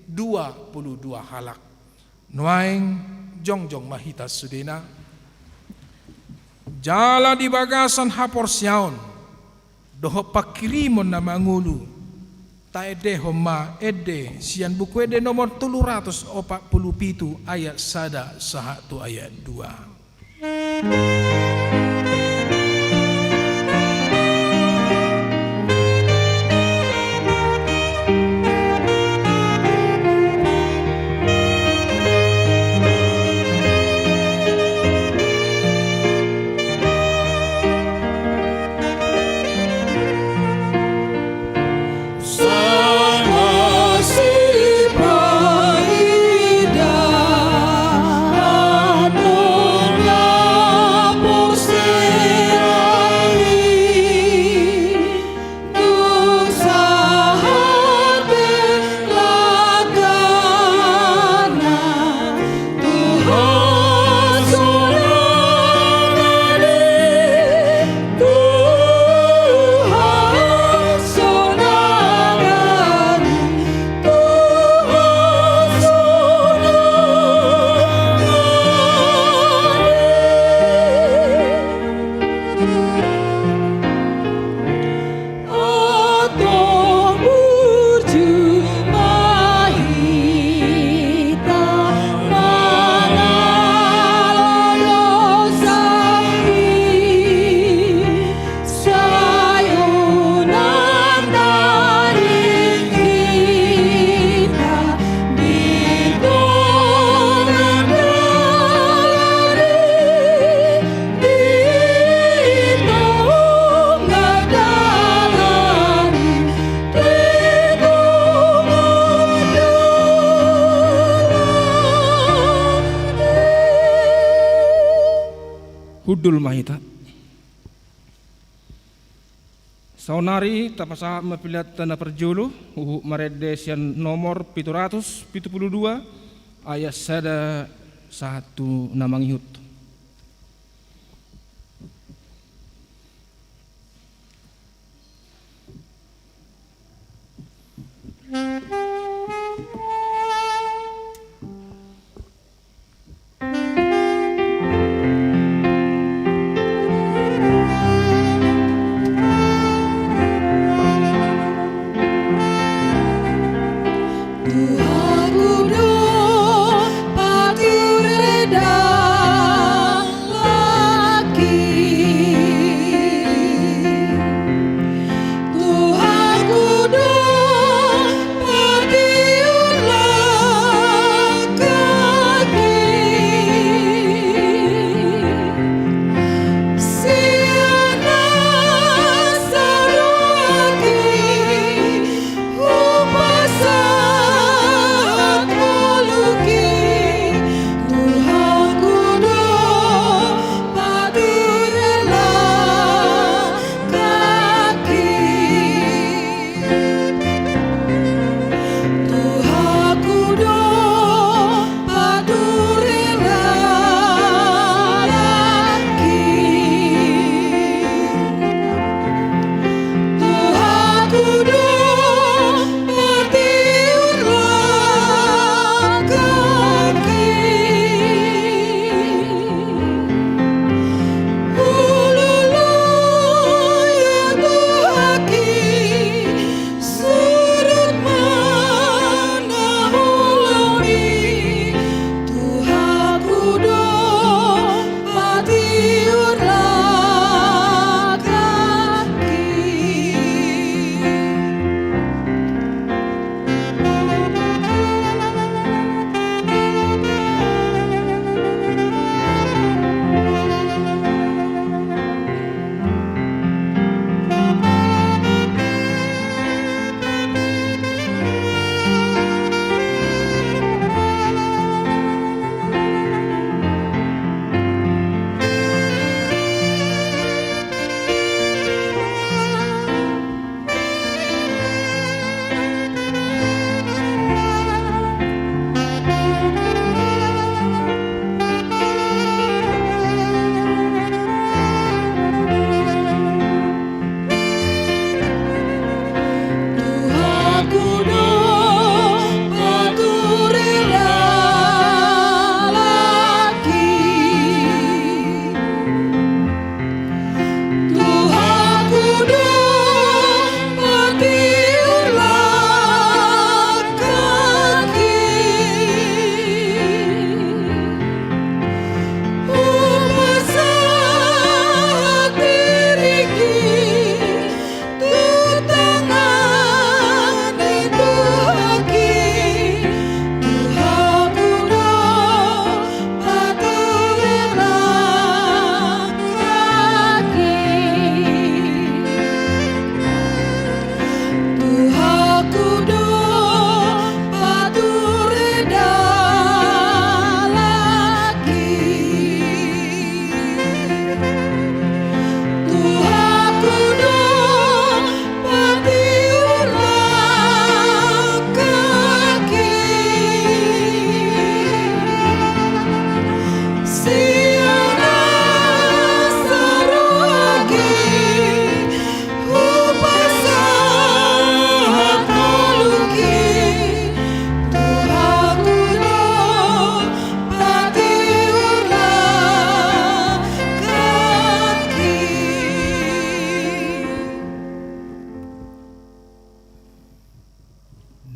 22 halak. Nuaing jongjong mahita sudena jala di bagasan hapor siaon doho pakirimon na mangulu taede homa ede sian buku ede nomor 347 ayat 1 sahatu ayat 2. Hudul mahita. Saunari tapasa mapilat tanah perjulu uhu maredesian nomor 772 ayat sada 1 namangihut.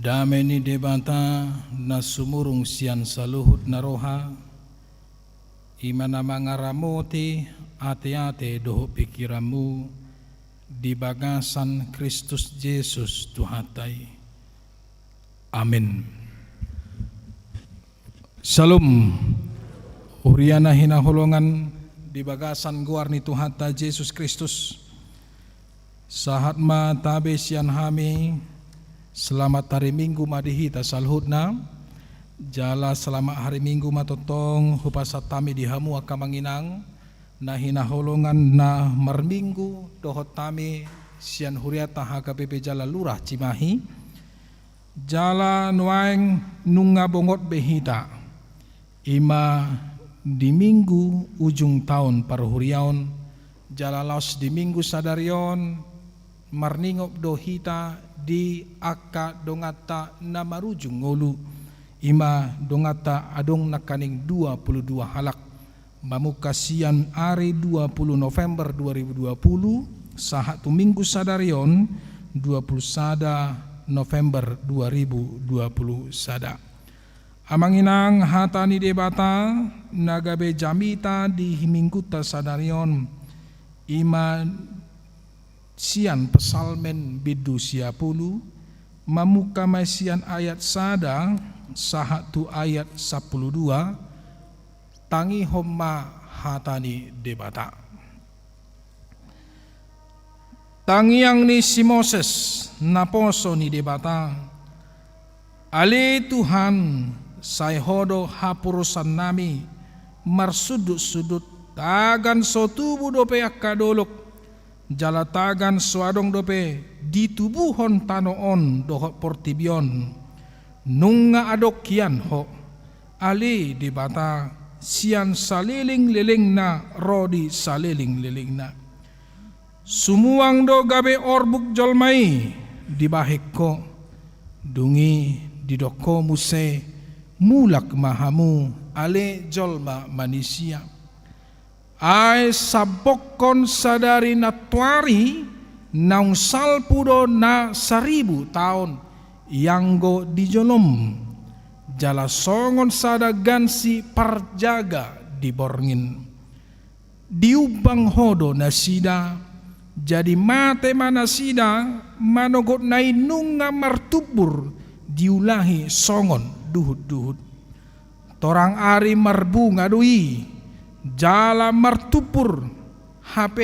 Damai ni debata na sumurung sian saluhut na roha, imana mangaramoti ate-ate doho pikiramu di bagasan Kristus Yesus Tuhatai. Amin. Shalom. Uriana hinaholongan di bagasan guar ni Tuhata Yesus Kristus. Sahat ma tabe sian hami selamat hari Minggu madihita salhutna. Jala selamat hari Minggu matotong hupasatami dihamu akamanginang na hinaholongan na marminggu dohot tami sian huriata HKBP Jala Lurah Cimahi. Jala nuaeng nunga bongot behita ima di minggu ujung tahun parhuriaon jala laos di minggu sadarion marningop dohita di akka dongata namarujung ngolu ima dongata adong nakaning 22 halak mamukasian ari 20 November 2020 sahatu minggu sadarion 21 November 2020 sada. Amanginang hatani debata nagabe jamita di himingkuta sadarion ima sian pesalmen bidu siapulu mamuka sian ayat sada sahatu ayat 12 tangi homma hatani debata. Tangiang ni si Moses naposo ni debata ali Tuhan sayhodo hapurusan nami marsudut-sudut tagan sotubu dope akadolok jala tagan suadong dope ditubuhon tanoon dohot portibion nunga adokkian ho ali debata sian saliling liling na rodi saliling liling na sumuang do gabe orbuk jolmai dibahek ko dungi didoko muse mulak mahamu ale jolma manusia ai sabokon sadari natwari naung salpudo na 1000 tahun yanggo dijolom jala songon sada gansi parjaga diborngin diubang hodo nasida jadi mate manasida manogot nai nunga martubur diulahi songon duhut-duhut torang ari marbunga dui jala martupur HP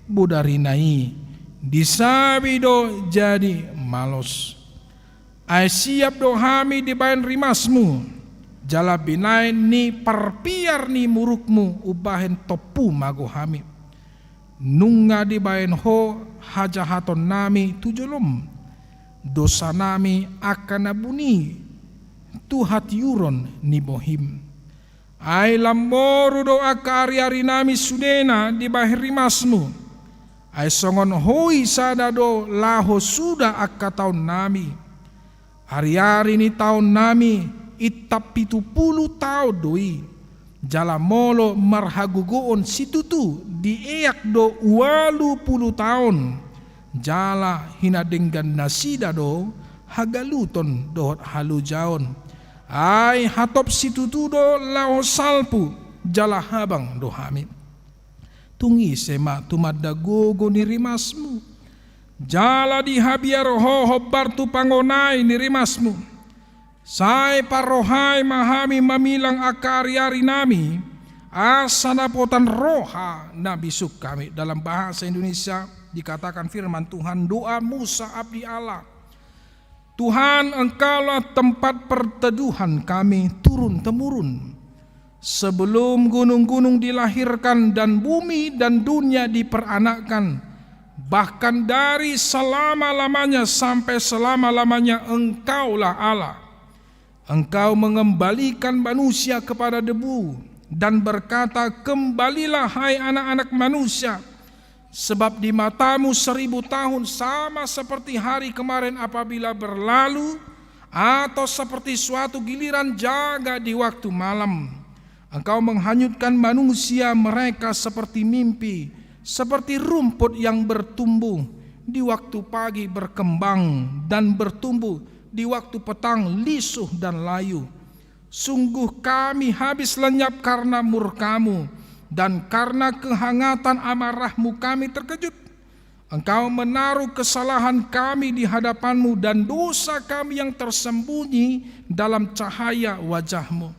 budari nai disabi do jadi malos ai siap do hami dibayan rimasmu jala binain ni parpiar ni murukmu ubahen topu mago hami nunga dibayan ho hajahaton nami tujolom dosa nami akan nabuni Tuhat yuron ni bohim ai lamboru do akari-ari nami sudena di bahir rimasmu ai songon hoi sada do laho sudah akka tahun nami hari-hari ni tahun nami itap 70 tahun doi jala molo marhagugoon situtu dieak do 80 tahun jala hinadenggan nasida do hagaluton dohot halu jaon ai hatop situtu do lao salpu jala habang do hami tungi sema tumadda gogo ni rimasmu jala di habiar ho hobbar tu pangonai ni rimasmu sai parohai mahami mamilang akari-ari nami asana potan roha nabi suk kami dalam bahasa Indonesia dikatakan firman Tuhan doa Musa abdi Allah Tuhan engkaulah tempat perteduhan kami turun-temurun sebelum gunung-gunung dilahirkan dan bumi dan dunia diperanakkan bahkan dari selama-lamanya sampai selama-lamanya engkaulah Allah engkau mengembalikan manusia kepada debu dan berkata kembalilah hai anak-anak manusia sebab di matamu 1000 tahun sama seperti hari kemarin apabila berlalu atau seperti suatu giliran jaga di waktu malam. Engkau menghanyutkan manusia mereka seperti mimpi, seperti rumput yang bertumbuh di waktu pagi berkembang dan bertumbuh di waktu petang lisuh dan layu. Sungguh kami habis lenyap karena murka-Mu, dan karena kehangatan amarah-Mu kami terkejut. Engkau menaruh kesalahan kami di hadapan-Mu dan dosa kami yang tersembunyi dalam cahaya wajah-Mu.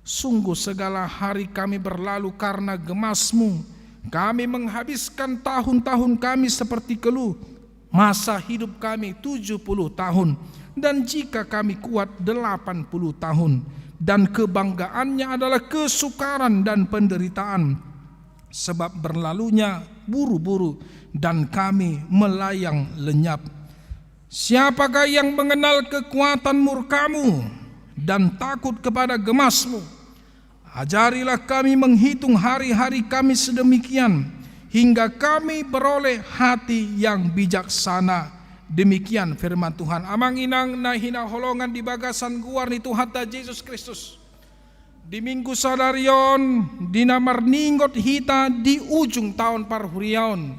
Sungguh segala hari kami berlalu karena gemas-Mu. Kami menghabiskan tahun-tahun kami seperti keluh. Masa hidup kami 70 tahun, dan jika kami kuat 80 tahun. Dan kebanggaannya adalah kesukaran dan penderitaan, sebab berlalunya buru-buru dan kami melayang lenyap. Siapakah yang mengenal kekuatan murka-Mu dan takut kepada gemas-Mu? Ajarilah kami menghitung hari-hari kami sedemikian, hingga kami beroleh hati yang bijaksana. Demikian firman Tuhan. Amang inang na hinaholongan di bagasan guar ni Tuhan ta Yesus Kristus. Di minggu sadarion dinamarningot hita di ujung tahun parhuriaon.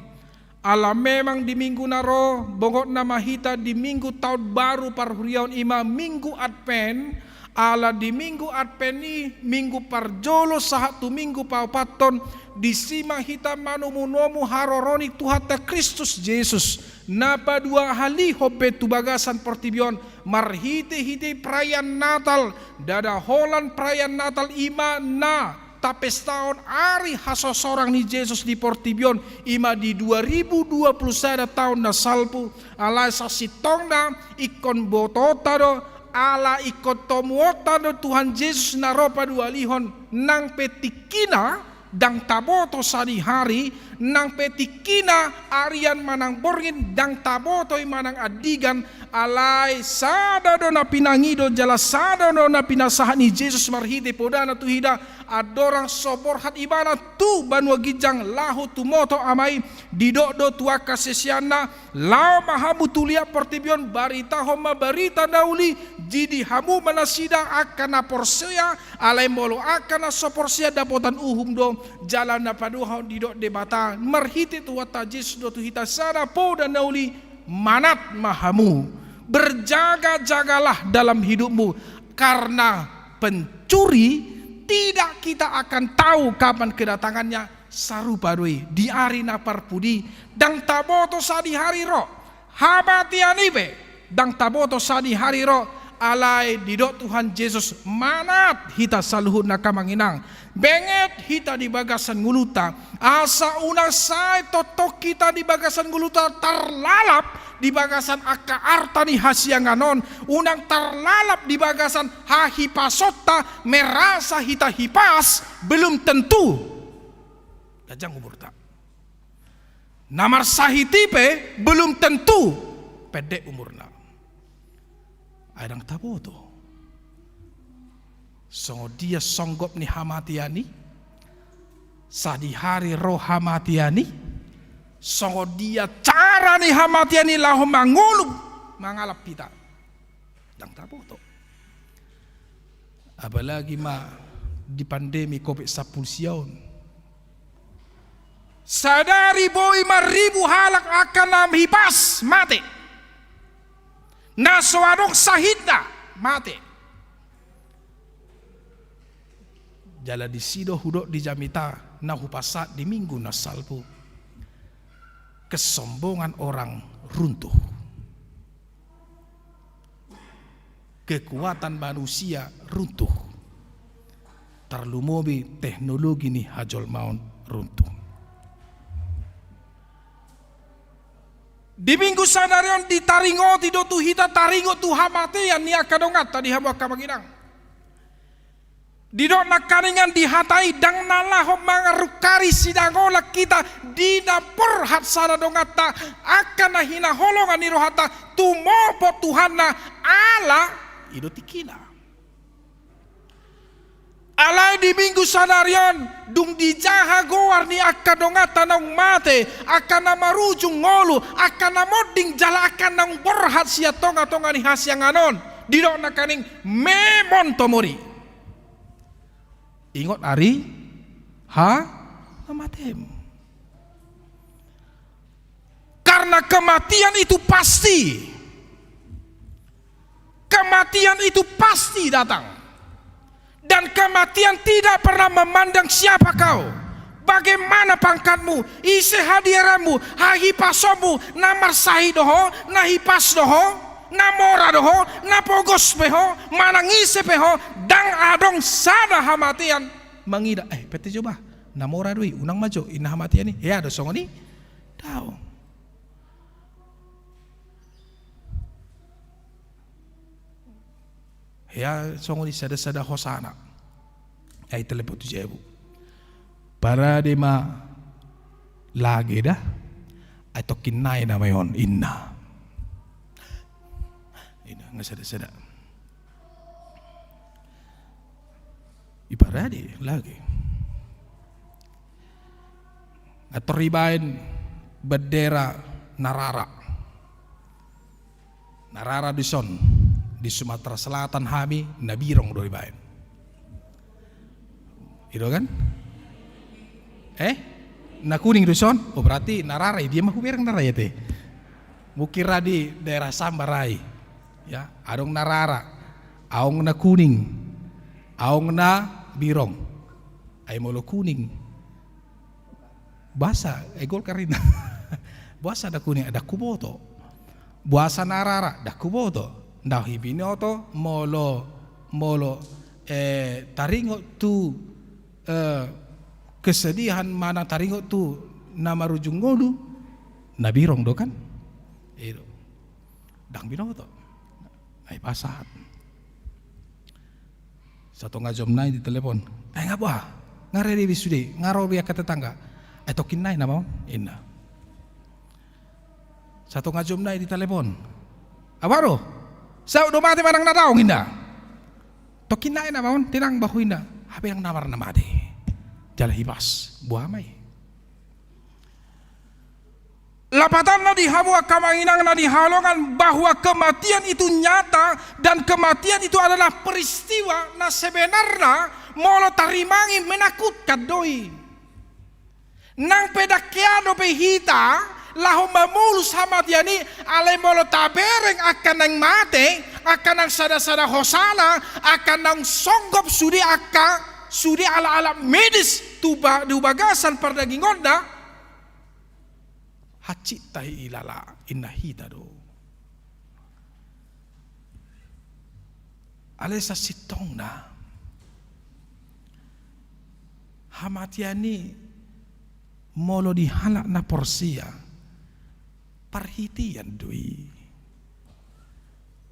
Ala memang di minggu naro bongot nama hita di minggu tahun baru parhuriaon ima minggu Advent. Ala di minggu Advent ni minggu parjolo sahatu minggu paupaton disima hita manumunomu haroroni Tuhan ta Kristus Yesus. Napa dua hali hope tu bagasan portibion marhite-hite perayaan Natal dada holan perayaan Natal ima na tapes tahun ari hasosorang ni Yesus di portibion ima di 2021 tahun na salpu ala sasitong na ikon botota do ala ikon tomuota do Tuhan Yesus na ropa dua lihon nang petikina dang taboto sadi hari nang petikina arian manang borgin dang taboto manang adigan alai sada do na pinangido jala sada do na pinasahan ni Jesus marhite podana tu hida adorang sobor hat ibana tu banwa gijang lahu tu moto amai didokdo tua kasesiana lao mahamu tulia portibion barita homa barita dauli jidi hamu manasida akana porsia alai molo akana soporsia dapotan uhum do jalan na paduha didok debata marhite tu wata Jesus do tu hita sada po dan dauli manat mahamu. Berjaga-jagalah dalam hidupmu, karena pencuri tidak kita akan tahu kapan kedatangannya. Sarupadoi di hari naparpudi dang taboto sadi hari ro habatianibe dang taboto sadi hari ro alai didok Tuhan Yesus manat hita saluhut na kamanginang benget hita di bagasan nguluta asa unang sai totok kita di bagasan nguluta terlalap di bagasan akka arta ni hasianganon unang terlalap di bagasan hahipasota merasa hita hipas belum tentu kajang umur tak namar sahitipe belum tentu pendek umurna adang taboto so dia songgop ni hamatiani sadi hari roh hamatiani so dia cara ni hamatiani lahu mangulung mangalap kita dang taboto apalagi di pandemi COVID-19 sadari boy 5.000 halak akan namhipas mati naswadok sahida mati jala di sido hudok di jamita nahupasat di minggu nasalpu kesombongan orang runtuh kekuatan manusia runtuh terlumobi teknologi ni hajol maun runtuh. Di minggu sadarion ditaringo ti do tu hita taringo tu hamatian ni akadongat tadi habo kamanginang. Di do nakaringan dihatai dang nalaho mangarukari sidangola kita dina perhat saradongata akan hina holongan ni rohata tumopo Tuhanna ala ido tikina. Alai di minggu sadarion dung dijaha goar ni akadongata nang mate akan marujung ngolu akan moding jala akan nang berhat sia tonga-tonga ni hasianganon didok nakaning memon tomori ingot ari matem karena kematian itu pasti kematian itu pasti datang. Dan kematian tidak pernah memandang siapa kau, bagaimana pangkatmu, isi hadiranmu, hahipasomu, namar sahidoho, nahipas doho, namora doho, napogos peho, manangise peho, dang adong sada hamatian mangida. Pete coba, namora dui, unang majo, ina hamatian ni, ya ada songoni, tahu. Ya songoni sada hosana, ay telepon tu jebu. Para di ma lagi dah, atau kinai nama yon inna nggak sada. Iparadi lagi. Atau ribain bendera Narara di son di Sumatera Selatan hami nabirong do ribain. Itu kan? Na kuning duson, berarti Nararai dia mah kuberang Nararai teh. Mukira di daerah Sambarai, ya, adong Narara, aong na kuning, aong na birong, ay molo kuning. Basa, egol karina. Basa ada kuning, ada kuboto. Buasa Narara, ada kuboto. Ndah hibinoto molo taringo tu kesedihan mana taringo tu nama rujung ngodu nabirong do kan itu dang binoto ay pasat satu ngajom nai di telepon ngapa ngarere bisudi ngaro biak ke tetangga tokin nai nama inna satu ngajom nai di telepon abaro sa do mati marang nadaong inda tokin nai nama tinang bahu inda habe yang namar namade jalan hibas buamai lapatan na dihabua kamanginang na dihalongan bahwa kematian itu nyata dan kematian itu adalah peristiwa na sebenarnya molo tarimangi menakutkan doi nang pedakiano behita laho mamulus hamatiani ale molo tabereng akan nang mate akan nang sada-sada hosana akan nang songgop sudi sudi ala-ala medis tuba dubagasan pardaging onda hacit tahi ilala innahita do alesa sitong na hamatiani molo dihalak na porsia parhitian dui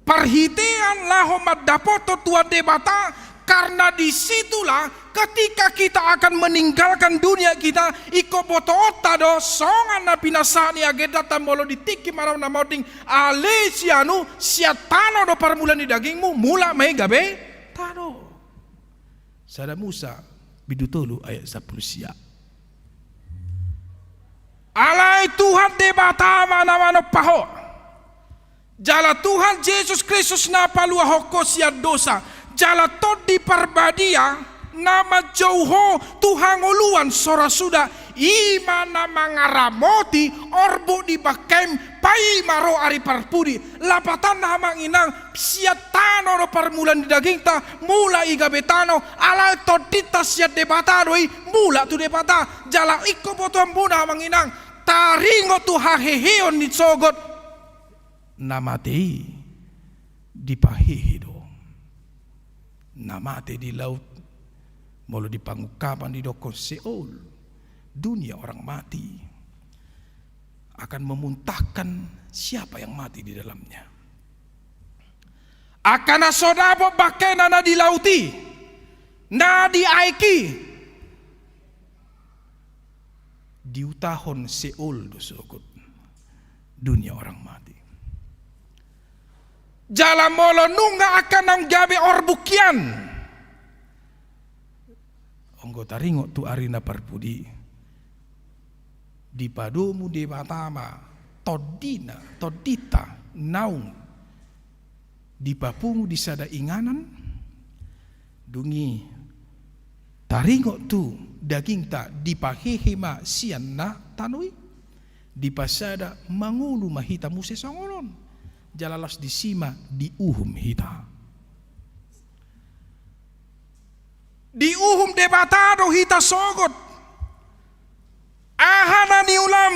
parhitian laho madapoto tua debata. Karena disitulah ketika kita akan meninggalkan dunia kita iko boto ota do songan na pinasani agedata molo ditiki marau na moding ale sianu siatano do parmulan di dagingmu mula mai gabe tano sada Musa bidutulu ayat 10 sia alai Tuhan debata mana-mana paho jala Tuhan Yesus Kristus na palua hoko sia dosa jala todi parbadia nama jauho Tuhan uluan sora sudah imana mangaramoti orbo di bakem pai maro ari parpudi lapatan na manginang siatano do parmulan di daging ta mula iga betano ala todita siat debatano mula tu debata jala iko botuan buna manginang taringo tu haheheon ni sogot namati di pahihido namate di laut molo di pangukapan di doko Seol dunia orang mati akan memuntahkan siapa yang mati di dalamnya akan asodabo bakena na di lauti na di aiki di utahon Seol dosokot dunia orang mati jalan molo nunga akan nang gabe orbukian onggo taringo tu arina parpudi di padumu di matama todita naung di papumu di sada inganan dungi taringo tu daging ta di pahehema sianna tanui di pasada mangulu mahita muse songolon jalalas di sima di uhum hita. Di uhum debatado hita sogot. Ahana ni ulam,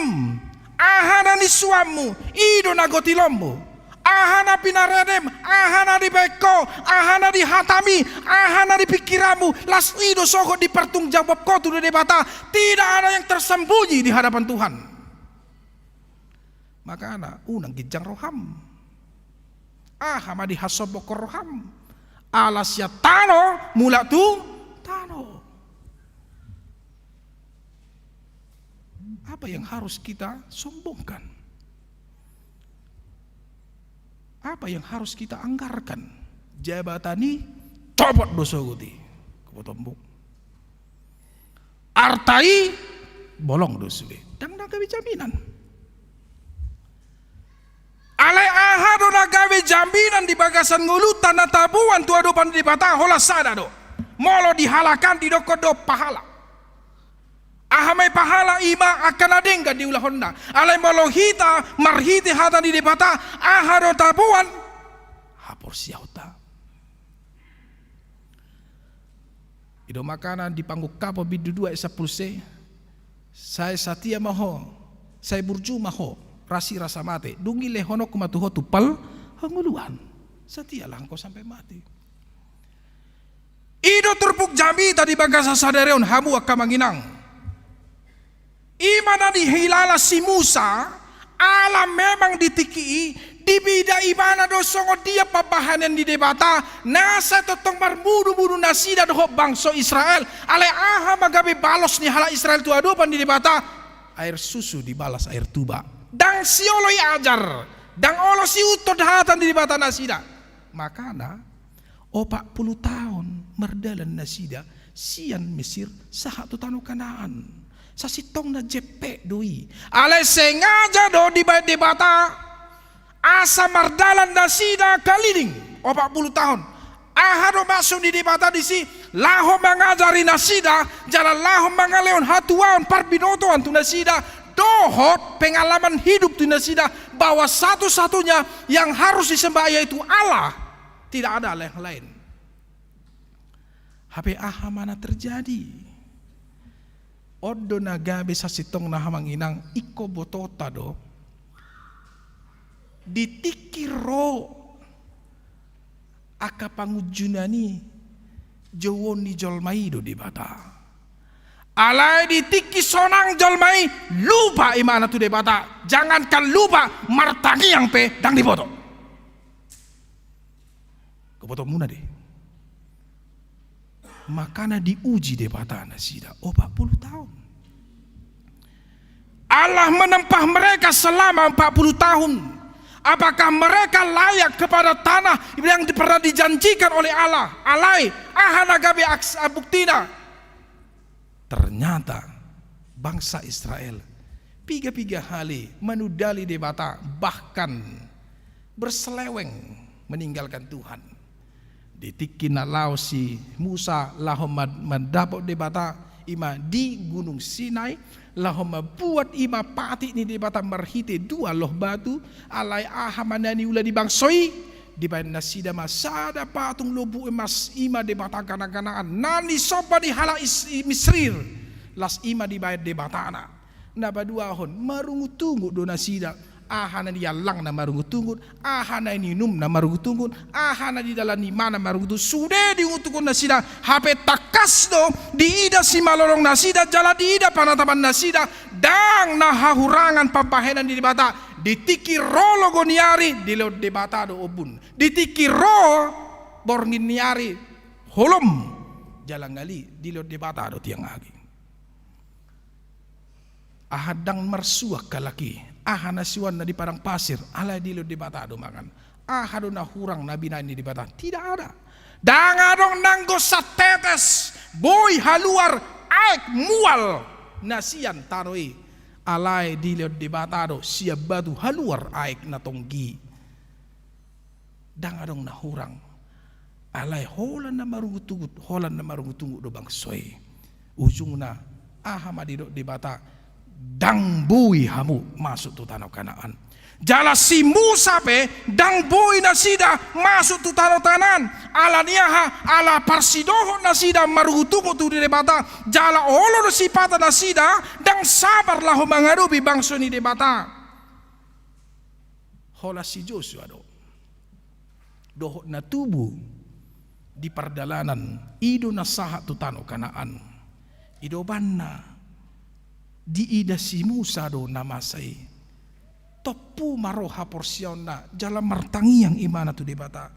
ahana ni suamu, ido na gotilombo. Ahana pinaredem, ahana di beko, ahana di hatami, ahana di pikiramu, las ido sogot dipertanggungjawab kau tu debata. Tidak ada yang tersembunyi di hadapan Tuhan. Maka ana unang gijang roham. Ahama di hasobok roham. Alasya tano mula tu tano. Apa yang harus kita sombongkan? Apa yang harus kita anggarkan? Jabatani copot dosa guti kepotombuk. Artai bolong dosa dan gawe jaminan. Alai ahado na gawe jaminan di bagasan ngulutan na tabuan tu adopan di bata hola sada do. Molo dihalakan di dokodo pahala. Ahamai pahala ima akan adengga di ulah honda. Alai molohita marhiti hata di debata ahado tabuan hapor siauta. Ido makanan di panggung kapo bidu dua esa pulse. Saya satia maho, saya burju maho, rasi rasa mate. Dungi lehono kumatuho tupal hanguluan. Satia lang kau sampai mati. Ido turpuk jambi tadi bagasa sadareon hamu akamanginang. Imana dihilala si Musa, alam memang ditiki, dibida imana dosongo dia pabahanan di debata, nasa totong marbudu-budu nasida dohok bangso Israel, ale aha magabe balos ni hala Israel tu adopan di debata, air susu dibalas air tuba, dang sioloi ajar, dang olo si utod hatan di debata nasida, makana 40 tahun merdalan nasida, sian Mesir sahatu tanu Kanaan. Sasitong na jepe doi. Alay sengaja do di debata asa mardalan nasida kaliling 40 tahun. Ahado masuk di debata di si laho mangajari nasida jalan laho mangaleon hatuan parbinotoan tu nasida dohot pengalaman hidup tu nasida bahwa satu-satunya yang harus disembah yaitu Allah, tidak ada yang lain. HP aha mana terjadi? Odo nagabe sa sitong na hamanginang iko botota do ditikiro akapangujunani jowon ni jolmai do di bata alai ditiki sonang jolmai lupa imana tu de bata jangankan lupa martangi yang pe dang diboto keboto muna deh. Makana diuji debata nasida 40 tahun. Allah menempah mereka selama 40 tahun. Apakah mereka layak kepada tanah yang pernah dijanjikan oleh Allah? Alai ahana gabe abuktina. Ternyata bangsa Israel piga-piga kali menudali debata, bahkan berseleweng meninggalkan Tuhan. Ditikin na lao si Musa lahom mendapot debata ima di gunung Sinai lahom membuat ima pati ni debata marhite dua loh batu alai ahamanani ula di bangsoi di bain nasida masada patung lobu emas ima debata kana-kanaan nani sopa di hala Misrir las ima di bain debata anak naba dua hon marungu tunggu do nasida ahana di yalang na marungu tunggut, ahana ini num na marungu tunggut, ahana di dalam ni mana marungu tu sudah diutukun nasida, hape takas do di ida si malorong nasida, jala di ida panataman nasida, dang na hahurangan pampahenan di debata, ditiki ro logoniari di lo debata do obun, ditiki ro borngin niari holom jalan gali di lo debata do tiang agi. Ahadang mersuak kalaki. Ahana siwan na di padang pasir, alai dilo di bata do makan. Ahado na hurang nabi na ini di bata, tidak ada. Dangadong nanggo sa tetes, boy haluar aik mual nasian taroi. Alai dilo di bata do siap batu haluar aik na tonggi. Dangadong na hurang, alai holan na marungutungut do bang soy. Ujung na aha madido di bata. dang bui hamu masuk tu tanah Kanaan. Jala si Musa pe dang bui nasida masuk tu tanah Kanaan. Ala niaha ala parsidoho nasida maruhutumu tu di debata. Jala olo si pata nasida dang sabar lah mengarubi bangsa ni debata. Hola si Joshua dohot na tubuh di perdalanan ido nasaha tu tanah Kanaan. Ido banna di ida si Musa do namasai topu maroha porsiona jalan martangi yang imana tu debata.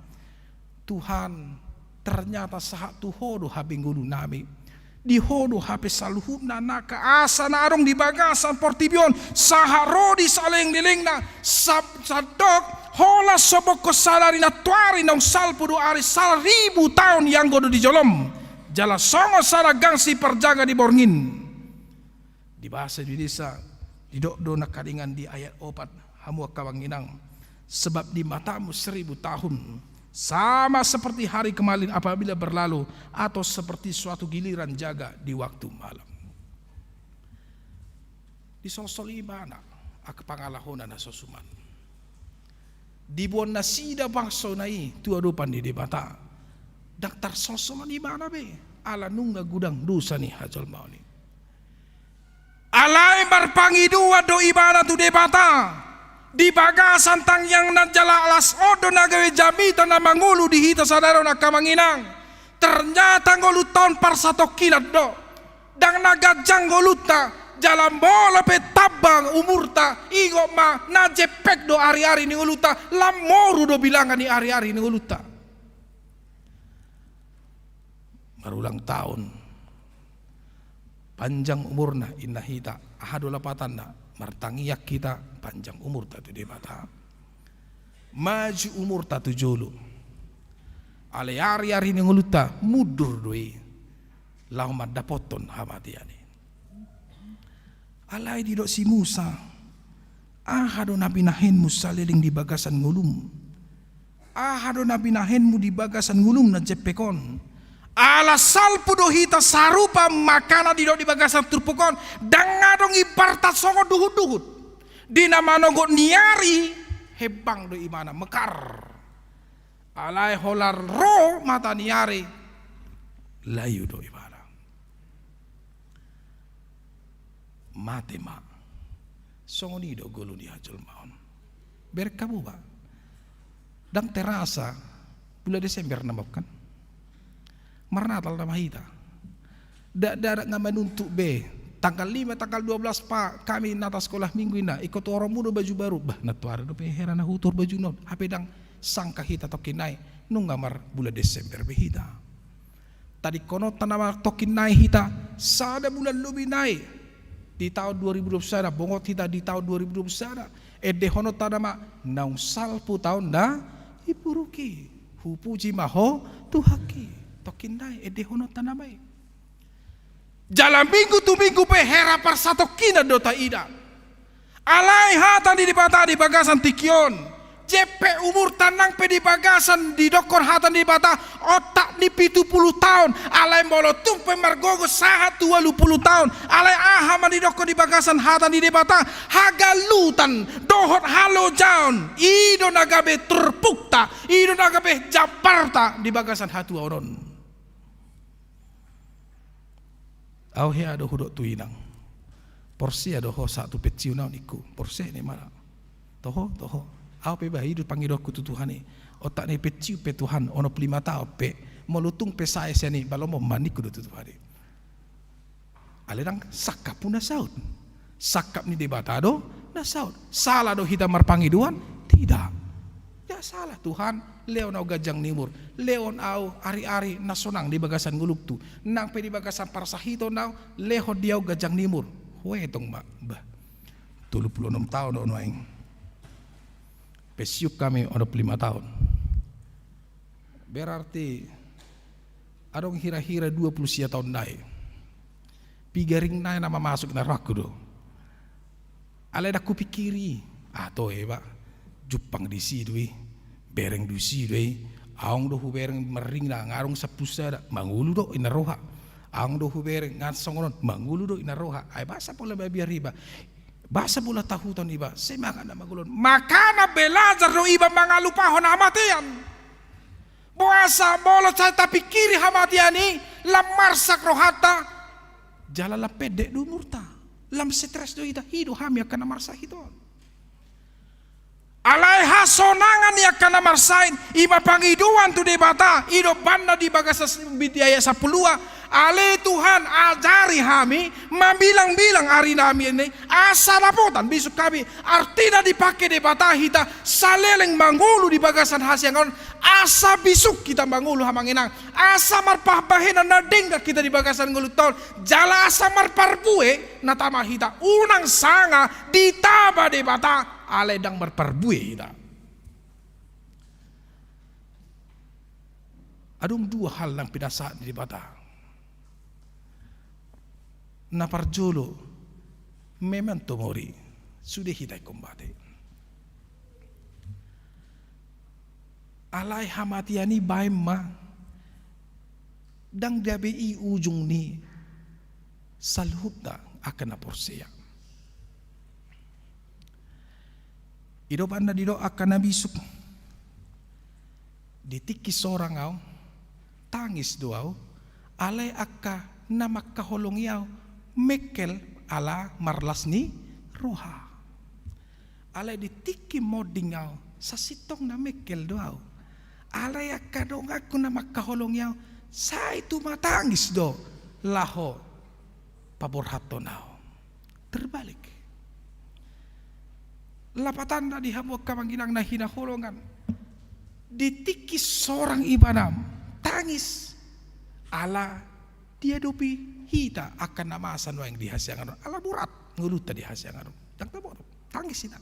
Tuhan ternyata sahat tu hodo habinggulu nami di hodo hape saluhut na ka asa na arong di bagasan portibion saha rodi saleng dilingna sadok hola sobok ko salari na tuari nang salpu do ari 1000 tahun yang godo di jolom jala songo saragang si perjaga di borngin. Di bahasa Indonesia didok-do nakadingan di ayat 4 hamu kawanginang sebab di matamu 1000 tahun sama seperti hari kemarin apabila berlalu atau seperti suatu giliran jaga di waktu malam. Di sosoli mana ak pangalahona na sosuman. Di buon nasida bangso nai tu adupan di debata. Daktar sosuman di mana be? Ala nungga gudang dosa ni hajal mau ni. Alai marpangi dua do ibana tu debata di bagasan tang yang najala alas odo nagawe jamita na mangulu di hita sadaro na kamanginang ternyata ngolu tahun par 1 kilat do dang nagajang ngoluta jalan bola pe tabang umurta igo ma najepek do ari-ari ni ngoluta lamoru do bilangan ni ari-ari ni ngoluta marulang tahun panjang umurna inna hita ahadu lapatanna martangiyak kita panjang umur tatu di mata maju umur tatu jolo ale ari-ari ni nguluta mudur doi lau dapoton hamatiani alai didok si Musa ahadu nabi nahenmu saliling di bagasan ngulum ahadu nabi nahenmu di bagasan ngulum na jepekon ala salpu do hita sarupa makana di bagasan turpukon dangadong ipartat songo duhut-duhut di nama nogo niari hebang do imana mekar alai holar ro mata niari layu do imana mate ma songo ni do golu di hajul maon berkabu ba dang terasa bulan Desember namapkan marnatal nama hita dadak ngaman untuk be tanggal 5 tanggal 12 pak kami nata sekolah minggu ina ikut orang muda baju baru bah natuara do pe herana hutur baju non ape dang sangka hita tokinai nung ngamar bulan Desember be hita tadi kono tanama tokinai hita sada bulan lebih naik di tahun 2021 bongot hita di tahun 2021 ede hono tanama naung salpu tahun na ipuruki hupuji maho tuhaki tokinai ede hono tanamai jalan minggu tu minggu pe hera par 1 kina dota ida alai hatan di bata di bagasan tikion JP umur tanang pe di bagasan di dokor hatan di bata otak di 70 tahun alai molo tung pe margogo sahat 20 tahun alai ahama di dokor di bagasan hatan di bata hagalutan dohot halo jaun ido nagabe terpukta ido nagabe japarta di bagasan hatu oron au he ado hudok tu inang porsi ado ho satu peciu naon iku porsi ni mana toho au pe ba hidup panggil ku Tuhan ni otak ni peciu pe Tuhan ono 5 tahun pe molutung pe sae seni balomo manik ku Tuhan ni ale dang sakap pun saud sakap ni debata do na saud salah do hita marpangiduan tidak ya salah Tuhan leon au gajang nimur leon au ari-ari nasonang di bagasan nguluk tu nang pe di bagasan parsahito nau leho diau gajang nimur we tong ba 36 tahun ono aing pesiuk kami ono 5 tahun berarti adong hira-hira 20 sia tahun naik pigaring naik nama masuk na raku do ale dak kupikiri ato eba Jupang di sidui bereng di sidui aong do bereng mering na ngarong sa pusa mangulu do inaroha ang do hubere ngan songonon mangulu do ina roha ay basa pula biar riba basa pula tahuton iba semaka na magulon makana belajar do iba mangalupahon hamatian buasa bolot sa tapikiri hamatiani lamar sakrohata jala la pede do murta lam stres do ita hidu hamia kana marsa hidon alai hasonangan ya kana marsain ima pangiduan tu debata ido banda di bagasas bidiaya sapulua ale Tuhan ajari kami mabilang-bilang hari nami ini asa lapotan besok kami artinya dipakai debata hita saleleng mangulu di bagasan hasiangon asa bisuk kita mangulu hamanginang asa marpahbahenan na dengga kita di bagasan ngulu tahun jala asa marparbue na tama hita unang sanga ditaba debata ale dang marparbue hita. Adung dua hal yang pinasa di debata na parjolo memento mori sudah hitai kombate alai hamatiani baima dang dabe i ujung ni salhubda akan aporsea ido banda dido akan nabisuk ditiki sorang au tangis doau alai akka namak kaholong yau mekel ala marlasni roha alai ditiki modingau sasitong na mekel doau alai akka dong aku namak kaholong yau sa itu matangis do laho paborhato nau terbalik lapatan na dihabuak kamangginang na hinaholongan ditiki seorang ibanam tangis ala dia dopi hita akan namasan wa yang dihasiangan ala burat nguluta dihasiangan tak tahu tangis ina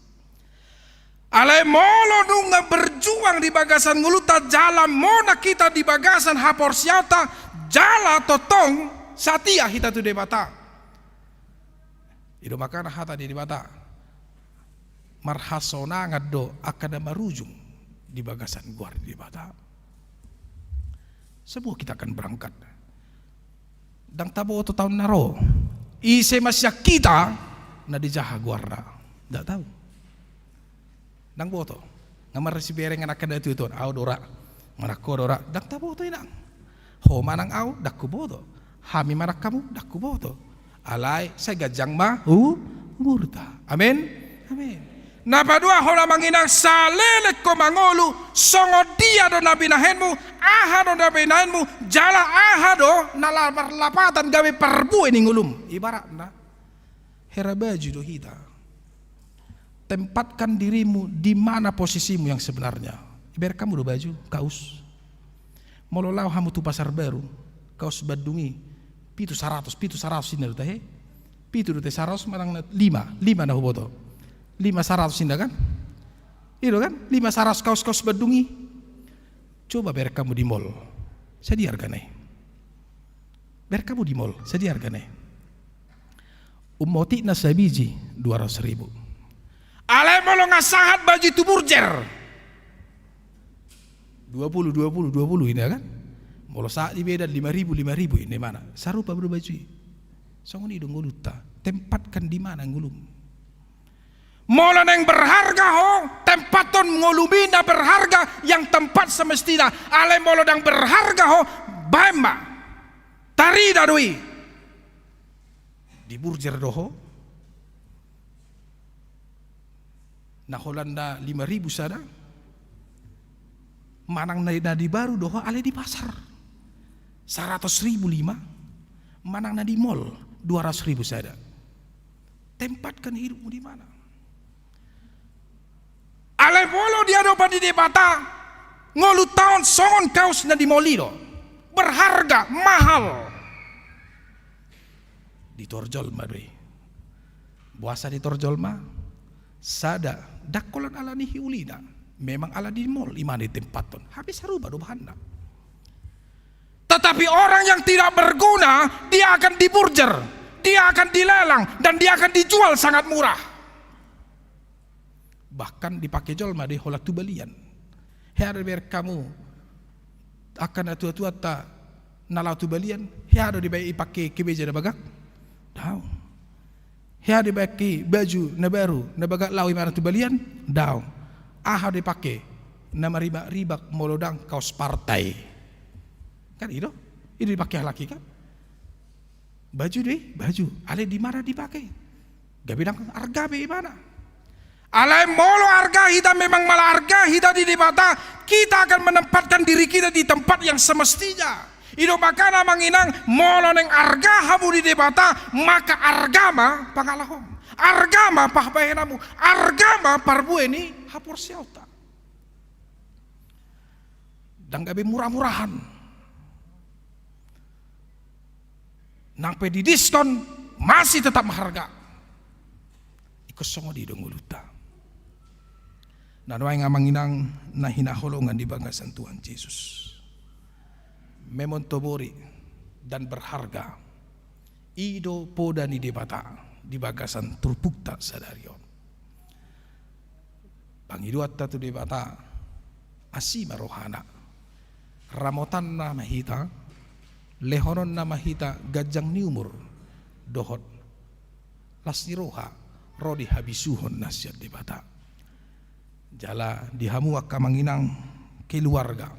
alai molo nunga berjuang di bagasan nguluta jalan mona kita di bagasan haporsiata jala totong satia hita tu debata ido makana hata di debata marhasona ngado akan marujung di bagasan guar di debata sebuah kita akan berangkat dang tabo to tahun naro ise masya kita na di jaha guarna ndak tahu dang boto ngamar si bereng anak kada tu au dora marako dora dang tabo to inang ho manang au dakku boto hami marak kamu dakku boto alai saya gajang ma murta amin amin napa dua hola manginang salelek ko mangolu songo dia do nabi nahenmu aha do nabi nahenmu jala aha do nalamar lapatan gawe perbu ini ngulum ibarat na hera baju do hita tempatkan dirimu di mana posisimu yang sebenarnya ibarat kamu do baju kaos mololau hamu tu pasar baru kaos badungi pitu 100 ini do teh pitu do teh 100 manang 5 na huboto 500 indah kan? Itu kan? 500 kaos-kaos badungi. Coba biar kamu di mall. Saya dihargai. Biar kamu di mall. Saya dihargai. Umoti na sabiji 200.000. Alai molo ngasahat baju itu burjer. 20 ini kan? Molo saat di beda 5.000 ini mana? Sarupa berbaju. Songoni dong nguluta. Tempatkan di mana ngulum? Mola yang berharga ho tempaton ngolumina berharga yang tempat semestinya ale mola yang berharga ho bamba tari dadui di burjer doho na Holanda 5.000 sada manang na di baru doho ale di pasar 100.000 5 manang na di mall 200.000 sada tempatkan hidupmu di mana ale bolo dia dopa di debata ngolu tahun songon kaos na di molido berharga mahal di torjol madwe buasa di torjol ma sada dakolan ala ni hiulina memang ala di mall imana di tempaton habis haruba do bahanda tetapi orang yang tidak berguna dia akan diburjer dia akan dilelang dan dia akan dijual sangat murah bahkan dipakai jolma di hola tu balian. Her kamu akan tua-tua ta nalau tu balian, hiado di bayi pakai kemeja na bagak, daw. Hiado di pakai baju na baru, na bagak lawi mana tu balian, daw. Aha di pakai, nama ribak molodang kaos partai, kan itu dipakai laki kan? Baju deh, baju, ale di mana dipakai? Gak bilang harga be mana? Ale molo harga kita memang malah harga kita di debata, kita akan menempatkan diri kita di tempat yang semestinya. Ido makana manginang molo neng harga hamu di debata, maka argama pangalahom, argama pahbahenamu, argama parbu ini hapor siauta. Dan gabe murah-murahan. Nang pedi diskon masih tetap harga. Ikosongo di donguluta. Nanway nga manginang nahinaholongan di bagasan Tuhan Yesus. Memontomori dan berharga. Ido poda ni debata di bagasan turpukta sadarion. Pangiduat tatu debata asima rohana. Ramotan na mahita, lehonon na mahita gajang ni umur dohot lasni roha rodi habisuhon nasiat debata. Jala dihamu akka manginang keluarga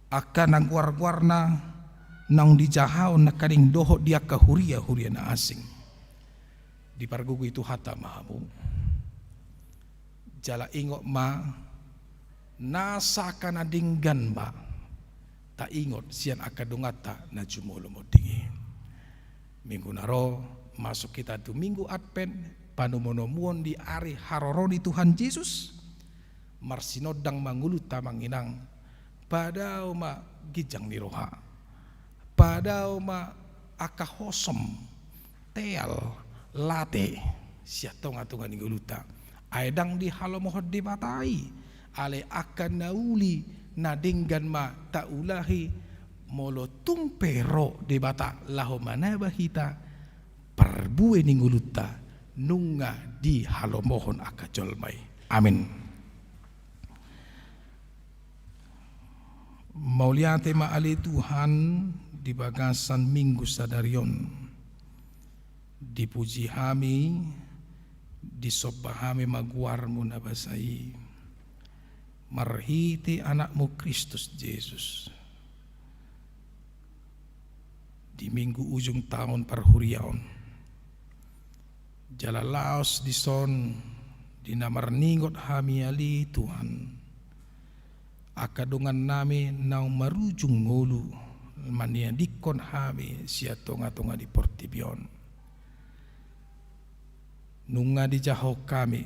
akka nang war-warna nang dijahaon na kaning dohot dia ka huria na asing di pargugu itu hata mahamu jala ingok ma nasa kana dinggan ba ta ingot sian akadungata na jumolo mo dingi minggu naro masuk kita tu minggu Advent panumonomuon di ari haroroni Tuhan Yesus marsinodang mangulut tamanginang padao ma gijang ni roha padao ma akahosom teal late siatong atungan ni guluta aedang di halomohod di batai ale akan nauli nadinggan ma taulahi molo tumpero di bata laho manabahita parbue ni guluta nunga di halomohon akajolmai. Amin. Mauliate maali Tuhan di bagasan minggu sadarion. Dipuji hami, disobah hami maguarmu nabasai. Marhiti anakmu Kristus Yesus. Di minggu ujung tahun parhuriaon. Jala laos di son di namar ningot hami ali Tuhan akadungan nami nau marujung ngulu mania dikon hami sia tonga-tonga di portibion nunga di jaho kami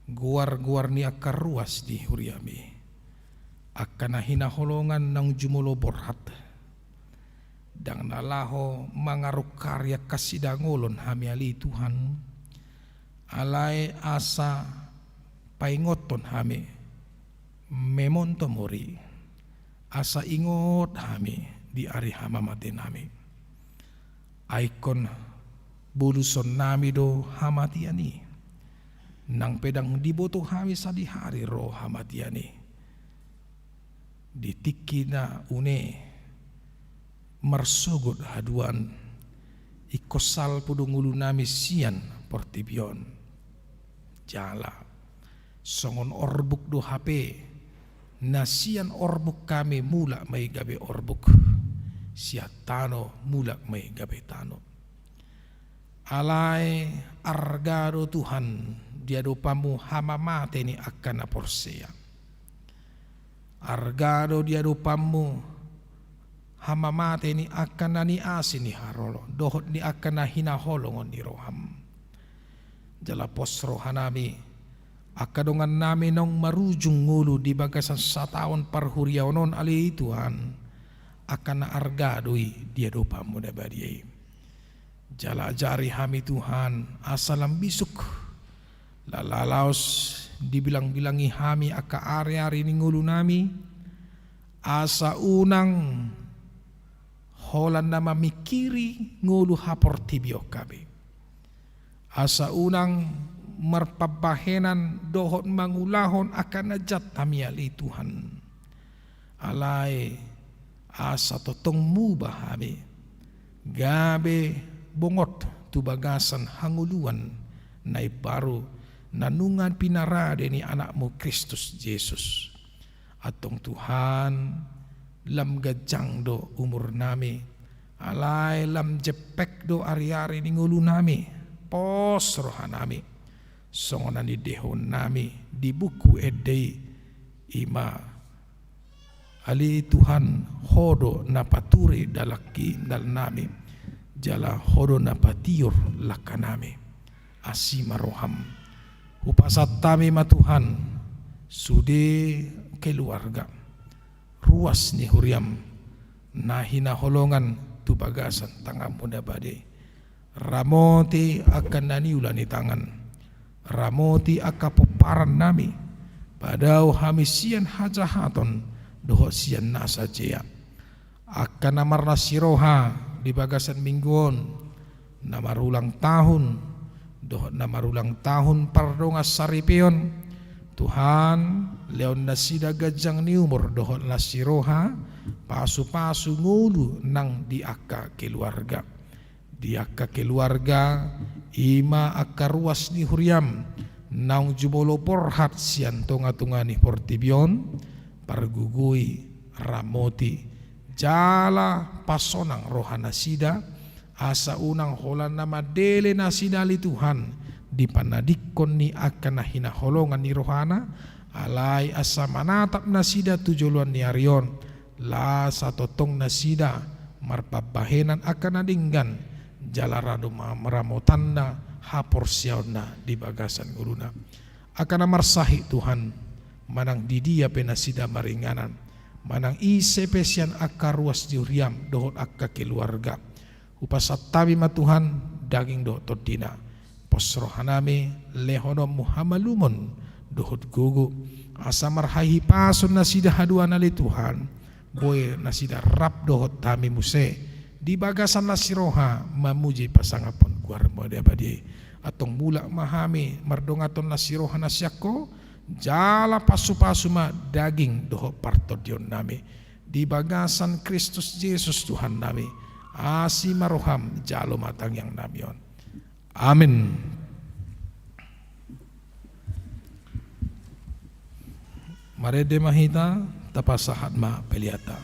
guar-guar ni akar ruas di huriami akan hina holongan nang jumulo borhat dang nalaho mangaruk karya kasidangolon hami ali Tuhan alai asa paingoton hami memontomori asa ingot hami di ari hamamaten hami aikon buluson nami do hamatiani nang pedang diboto hami sadihari ro hamatiani ditikina une marsugut haduan ikosal pudungulu nami sian portibion jala songon orbuk do HP nasian orbuk kami mulak may gabe orbuk siatano mulak may gabe tano alay argado Tuhan diadopamu hamamate ni akan aporsea argado diadopamu hamamate ni akan nani asin ni harolo dohot ni akan na hinaholongon ni roham jala posro hanami akadongan nami nong marujung ngulu di bagasan sataon parhuriaonon ali Tuhan akan na argadoi dia dopa muda badiai jala jari hami Tuhan asalam bisuk lalalaos dibilang-bilangi hami aka ari-ari ni ngulu nami asa unang holan nama mikiri ngulu hapor tibio kabe asa unang merpabahenan dohot mangulahon akan najat tamiali Tuhan alai asa totong mubah ami gabe bongot tu bagasan hanguluan nai baru nanungan pinarade ni anakmu Kristus Yesus. Atong Tuhan lam gajang do umur nami, alay lam jepek do ari-ari ni ngulu nami, pos rohan nami, songonan ni dehon nami di buku edei ima. Ali Tuhan hodo napaturi dalaki dal nami, jala hodo napatiur lakanami, asima roham. Upasat tami ma Tuhan, sude keluarga, ruas ni huriam, nahina holongan tu bagasan tangan muda badai. Ramoti akan naniulan ni tangan, ramoti akan peparan nami, padau hamisian hajahaton dohot sian nasa jea. Akan namar nasiroha di bagasan mingguon, namar ulang tahun, dohot namar ulang tahun pardongas saripion. Tuhan leon nasida gajang ni umur dohot nasiroha pasu-pasu ngulu nang diaka keluarga. Diaka keluarga ima akka ruas ni huriam naung jubolo porhat sian tonga-tonga ni portibion pargugui ramoti jala pasonang rohana sida asa unang holan nama dele nasida li Tuhan di panadikon ni akan nahina holongan ni rohana alai asa manatap nasida tujuluan ni arion la satotong nasida marpabahenan akan nadinggan jalarado meramotanda hapor siauna di bagasan guruna akan amarsahi Tuhan manang didia penasida maringanan manang isepesian akka ruas diuriam dohot akka keluarga upasat tabi ma Tuhan daging dohot todina pos rohanami lehonom muhamalumon dohot gugu asa marhahi pason nasida haduan ali Tuhan boy nasida rap dohot tami muse di bagasan nasiroha mamuji pasangapon kuar mode abadi atong mula mahami mardongaton nasiroha nasyako jala pasu-pasu ma daging dohot partodion nami di bagasan Kristus Yesus Tuhan nami asi maroham jalo matang yang namion. Amin. Marede mahita tapasahat ma peliata.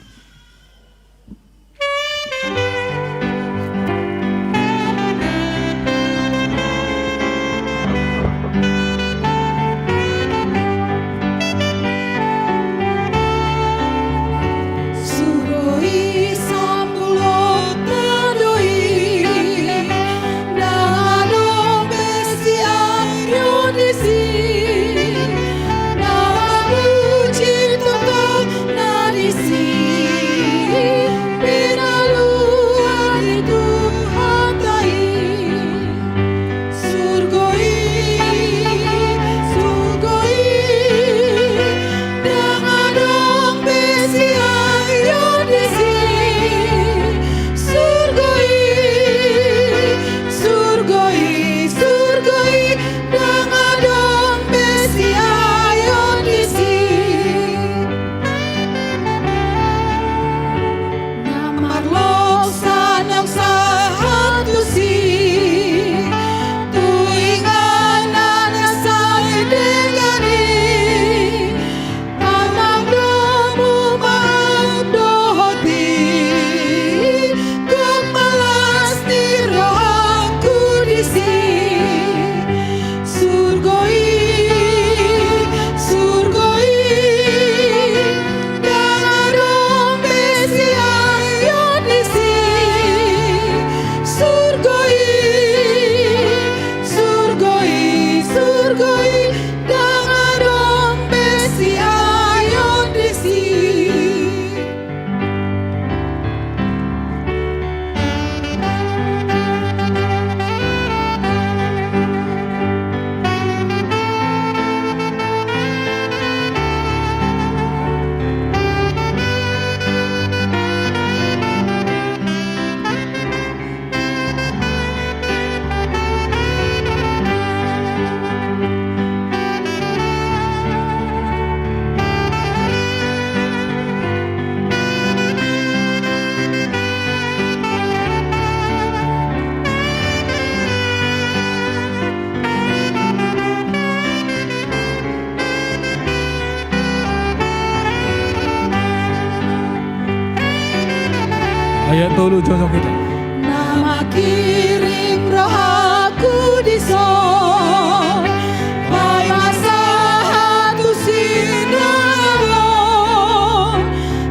See Ayat dulu cocok kita. Nama kirim roh aku di son, pai masa hatu sinalo,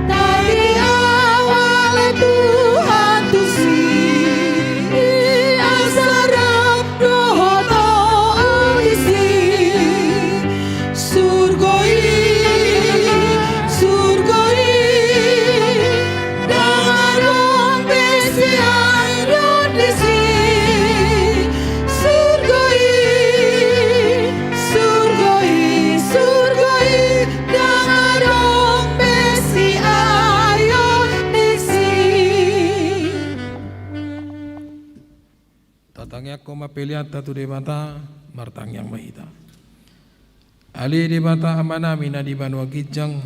tadi awal Tuhan tu si, asal roh to isi, surgoi, dangarong besi ayon disi, surgoi, dangarong besi ayon disi. Tatangnya ko mapilihan tatu di mata martang yang mahita. Ali di mata amanami na di banwa gijang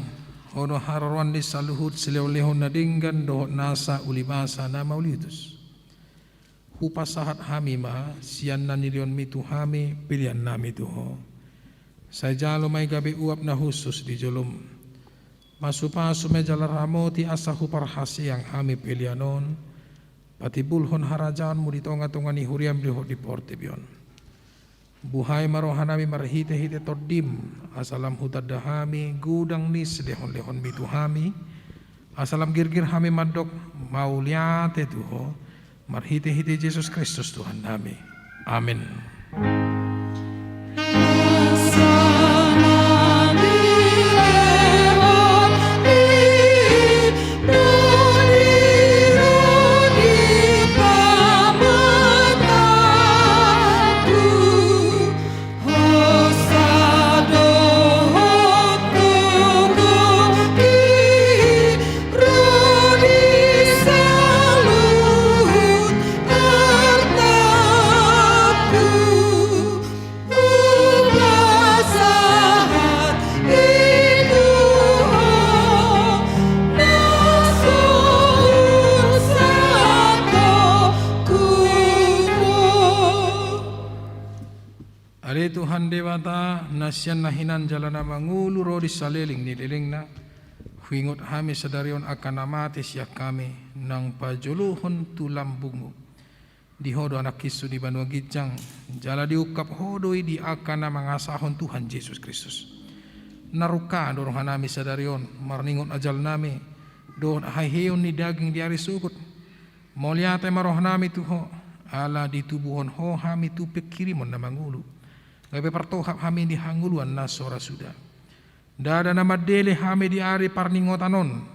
ono harawan di saluhut silewlehon na dinggan dohot nasa ulibasa na maulitus. Hupasahat hami ma sian na nilion mitu hami pilihan nami tuho. Sa jalo may gabi uap na husus di jolom. Masupaso may jalar ramoti asa huparhasi ang hami pilihanon. Pati bulhon harajaan mo dito nga tunga ni huriam liho di portibion. Buhay marohanami marhite-hite tordim asalam hutad dahami gudang nis lehon-lehon mituhami asalam girgir hami madok mauliate tuho marhite-hite Yesus Kristus Tuhan nami. Amin. Ari Tuhan Dewata nasyan nahinan jalana mangulu rodi saliling nililing na huingot hami sadarion akan amati siyak kami nang pajuluhon tulambungu dihodo anak Kisu di banua gijang jala diukap hodoi di akan mangasahon Tuhan Yesus Kristus naruka dorong hanami sadarion marningot ajal nami doon haheon ni daging di ari sukut moliate maroh nami tuho ala ditubuhon ho hami tu pekirimon na mangulu gabe partohap hami di hanguluan na sora suda dada nama dele hami di ari parningotanon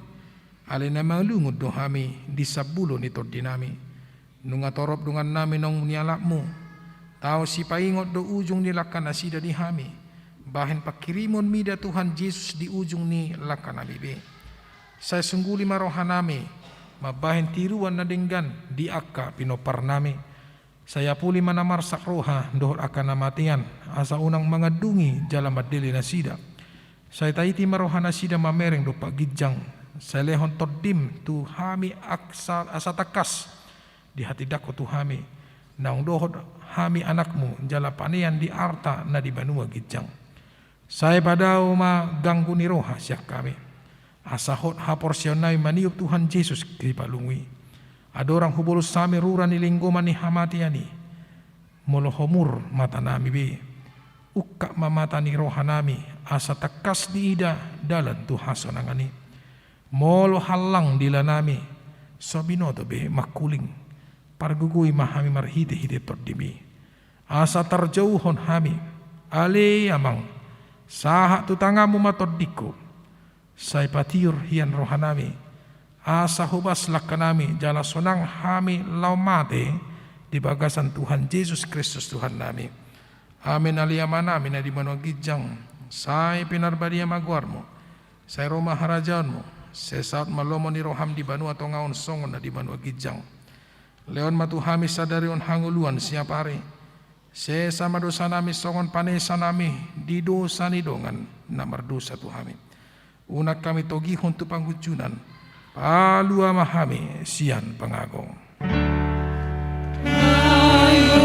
ale na malungod do hami di sabulo ni tordinami nunga torop dungan nami nong nialakmu tao si paingot do ujung ni lakan asida di hami bahen pakirimon mida Tuhan Yesus di ujung ni lakan abibe saya sungguli marohanami mabahen tiruan na denggan di akka pinopar nami saya puli manamar sakroha dohor akan namatian asa unang mga dungi jala madili na sida saya taiti marohana sida mamereng do pagijang saya lehon tordim tu hami asa takas di hati dako tu hami naung dohor hami anakmu jala panean di arta na di banua gijang saya padao ma ganggu ni roha siak kami asa hot haporsionai maniup Tuhan Yesus kripalungwi adorang hubulus sami rura ni linggoman ni hamatiani molohomur mata nami be ukka mamata ni rohanami asa takas di ida dalan tu hasonangani molo halang dila nami sobinoto be makuling pargugui mahami marhite-hite tordimi asa tarjauhon hami ale amang saha tu tangamu matodiko sai patiur hian rohanami asa hubas lakanami jala sonang hami laumate di bagasan Tuhan Yesus Kristus Tuhan nami. Amin aliyamanami na di manwa gijang say pinarbadia magwarmo say Roma harajanmo sesaat malomo ni roham di banua tongaon songon na di manwa gijang leon matuhami sadarion hanguluan siapare sesa madosa nami songon panesa nami di dosa ni dongan na mardosa tuhami unak kami togihon tu panggujunan palua mahami sian pangagong. Ayo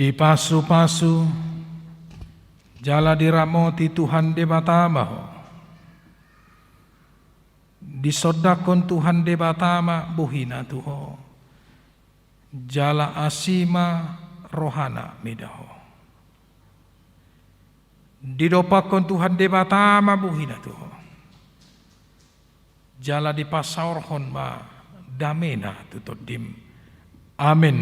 Di pasu-pasu jala diramoti Tuhan de batamaho. Disodakon Tuhan de batama buhina tuho. Jala asima rohana midaho. Didopakon Tuhan de batama buhina tuho. Jala dipasaurhon ma damena tutodim. Amin.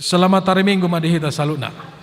Selamat hari Minggu madihita saluna.